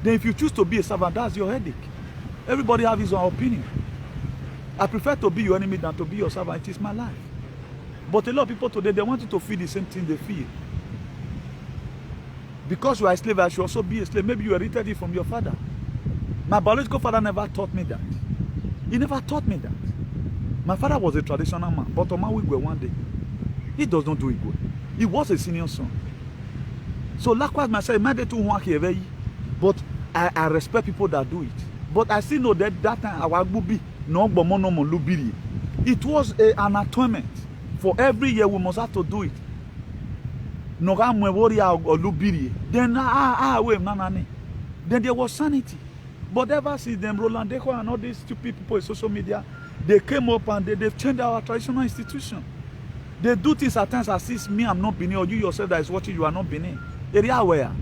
Then if you choose to be a servant, that's your headache. Everybody has his own opinion. I prefer to be your enemy than to be your servant. It is my life. But a lot of people today, they want you to feel the same thing they feel. Because you are a slave, I should also be a slave. Maybe you inherited it from your father. My biological father never taught me that. He never taught me that. My father was a traditional man, but on my way one day, he does not do it good. He was a senior son. So likewise, myself, but I respect people that do it. But I still know that time our be no lubiri. It was an atonement. For every year we must have to do it. Then there was sanity. But ever since them Roland Deco and all these stupid people in social media, they came up and they've changed our traditional institution. They do things at times as if me I'm not Benin, or you yourself that is watching you are not Benin. Area where?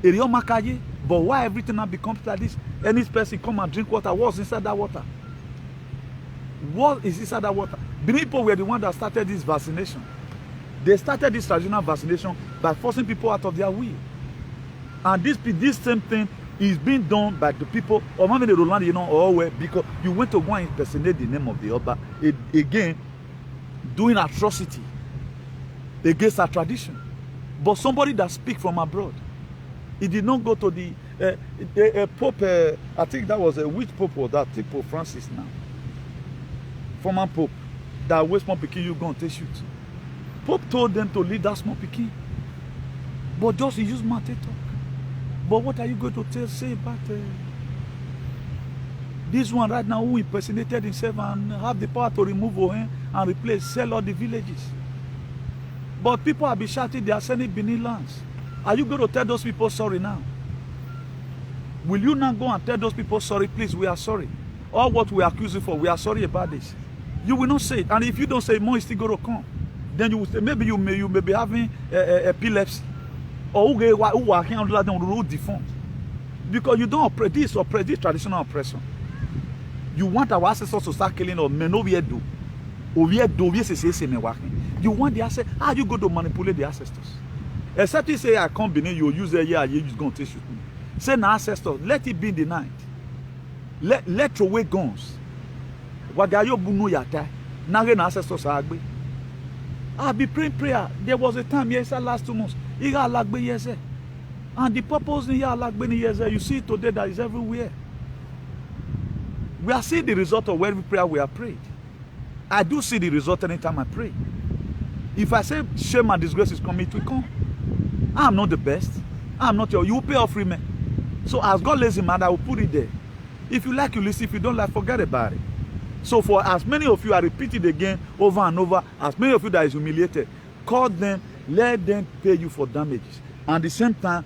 Area Makaye. But why everything now becomes like this? Any person come and drink water, what's inside that water? What is inside that water? Benin people were the ones that started this vaccination. They started this traditional vaccination by forcing people out of their will. And this same thing is being done by the people, or maybe the Roland, or where, because you went to go and impersonate the name of the Oba, again, doing atrocity against our tradition. But somebody that speaks from abroad, he did not go to the Pope, I think that was which Pope was that? I think Pope Francis now. Former Pope, that way small Peking you go and take shoot. Pope told them to leave that small Peking. But just he used mouth to talk. But what are you going to say about this one right now who impersonated himself and have the power to remove Ohen and replace, sell all the villages? But people have been shouting they are sending Benin lands. Are you going to tell those people sorry now? Will you now go and tell those people sorry, please, we are sorry? All what we accuse you for, we are sorry about this. You will not say it. And if you don't say more is still going to come. Then you will say, maybe you may be having epilepsy. Or who are here defunct. Because you don't oppress this traditional oppression. You want our ancestors to start killing or men no we do. You want the ancestors. How you go to manipulate the ancestors? Except you say I can't be near you, use a year, you're going to shoot me. Say na ancestors, let it be in the night. Let throw away guns. Wagayo bunu yata. Nage na ancestors agbe. I'll be praying prayer. There was a time, yes, last 2 months. And the purpose in here, you see today that is everywhere. We are seeing the result of every prayer we have prayed. I do see the result anytime I pray. If I say shame and disgrace is coming, it will come. I'm not the best. I'm not your, you will pay off free man. So as God lays him out, I will put it there. If you like, you listen. If you don't like, forget about it. So for as many of you, I repeat it again over and over, as many of you that is humiliated, call them, let them pay you for damages. And at the same time,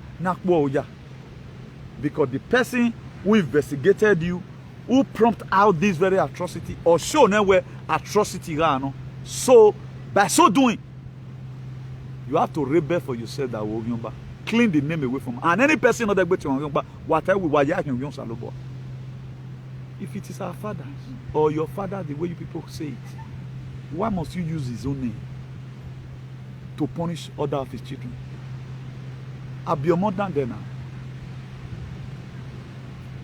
because the person who investigated you, who prompt out this very atrocity, or show them where atrocity are, so by so doing, you have to rebel for yourself that will clean the name away from, and any person not that whatever we were. If it is our fathers or your father, the way you people say it, why must you use his own name to punish other of his children? I'll be more than there now.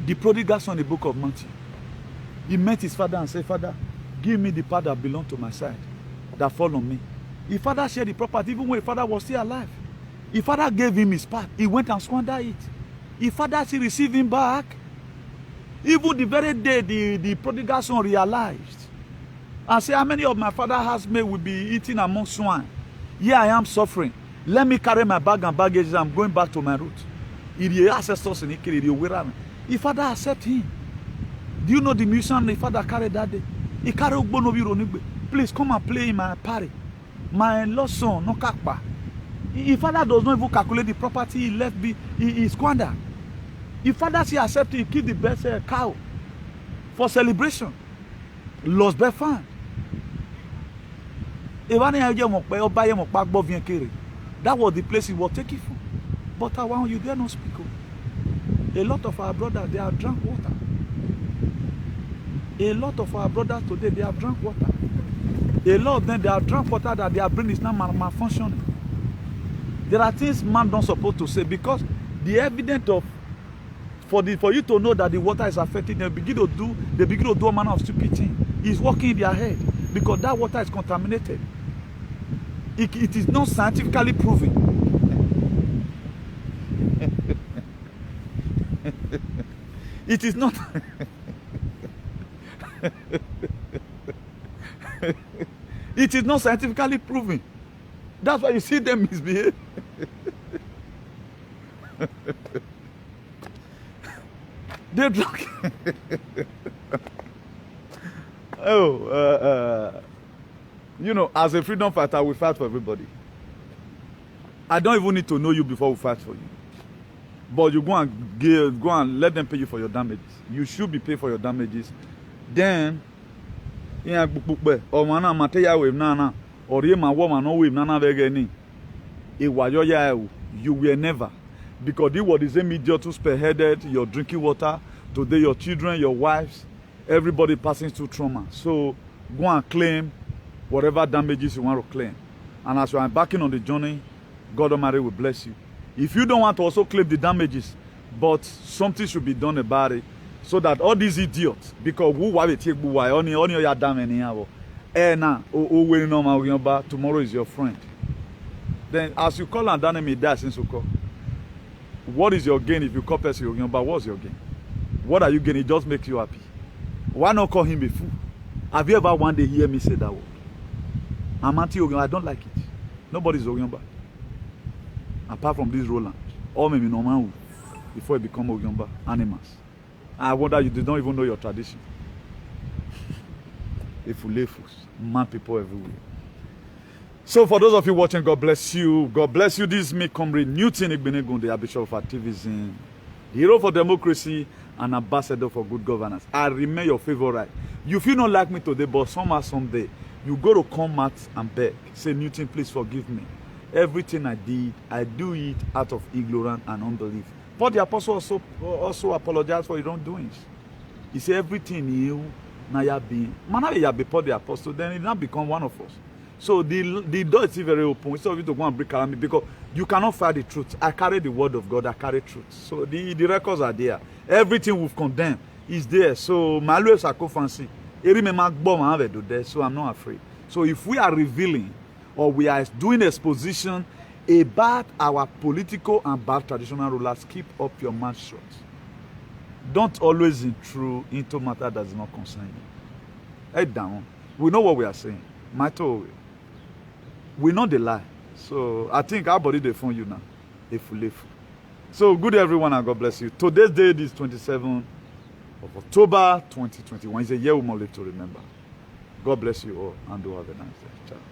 The prodigal son in the book of Matthew, he met his father and said, Father, give me the part that belongs to my side, that fall on me. His father shared the property even when his father was still alive. His father gave him his part. He went and squandered it. His father still received him back. Even the very day the prodigal son realized and said, how many of my father's housemates will be eating among swine? Here I am suffering. Let me carry my bag and baggage. I'm going back to my root. His father accepted him. Do you know the mission the father carried that day? He carried please come and play in my party. My lost son, no kakpa. His father does not even calculate the property he left. He squandered. If father she accepted, he keep the best cow for celebration. Lost by fan. That was the place he was taken from. But I want you dare not speak. A lot of our brothers, they have drunk water. A lot of our brothers today, they have drunk water. A lot of them, they have drunk water that their brain is not malfunctioning. There are things man don't supposed to say because the evidence of for you to know that the water is affecting them, they begin to do a manner of stupid thing. It's working in their head because that water is contaminated. It is not scientifically proven. It is not. It is not scientifically proven. That's why you see them misbehave. They're drunk. You know, as a freedom fighter, we fight for everybody. I don't even need to know you before we fight for you. But you go and let them pay you for your damages. You should be paid for your damages. Then, you will never. Because this was the same idiot who spearheaded your drinking water. Today, your children, your wives, everybody passing through trauma. So, go and claim whatever damages you want to claim. And as you are embarking on the journey, God Almighty will bless you. If you don't want to also claim the damages, but something should be done about it, so that all these idiots, because tomorrow is your friend. Then, as you call and Daniel, die since you call. What is your gain if you call person? But what's your gain? What are you gaining? It just makes you happy. Why not call him a fool? Have you ever one day hear me say that word? I'm anti-Ogionba. I don't like it. Nobody's Ogionba. Apart from this Roland. All maybe normal before you become Ogionba. Animals. I wonder you don't even know your tradition. If you live, mad people everywhere. So for those of you watching, God bless you. God bless you. This is me, Comrade Newton Igbenegunde, Bishop of Activism, the hero for democracy, and ambassador for good governance. I remain your favorite. You feel not like me today, but someday, you go to come out and beg. Say, Newton, please forgive me. Everything I did, I do it out of ignorance and unbelief. But the apostle also apologized for his wrongdoings. He said, everything you now you being. Man, you before the apostle, then it now become one of us. So the door is still very open. Instead of you to go and break around me, because you cannot fight the truth. I carry the word of God. I carry truth. So the records are there. Everything we've condemned is there. So my lawyers are fancy. So I'm not afraid. So if we are revealing or we are doing exposition about our political and bad traditional rulers, keep up your mouth shut. Don't always intrude into matter that does not concern you. Head down. We know what we are saying. We know the lie. So I think our body they phone you now. efulefu. So good everyone, and God bless you. Today's date is 27th of October 2021. It's a year we more to remember. God bless you all, and do have a nice day. Ciao.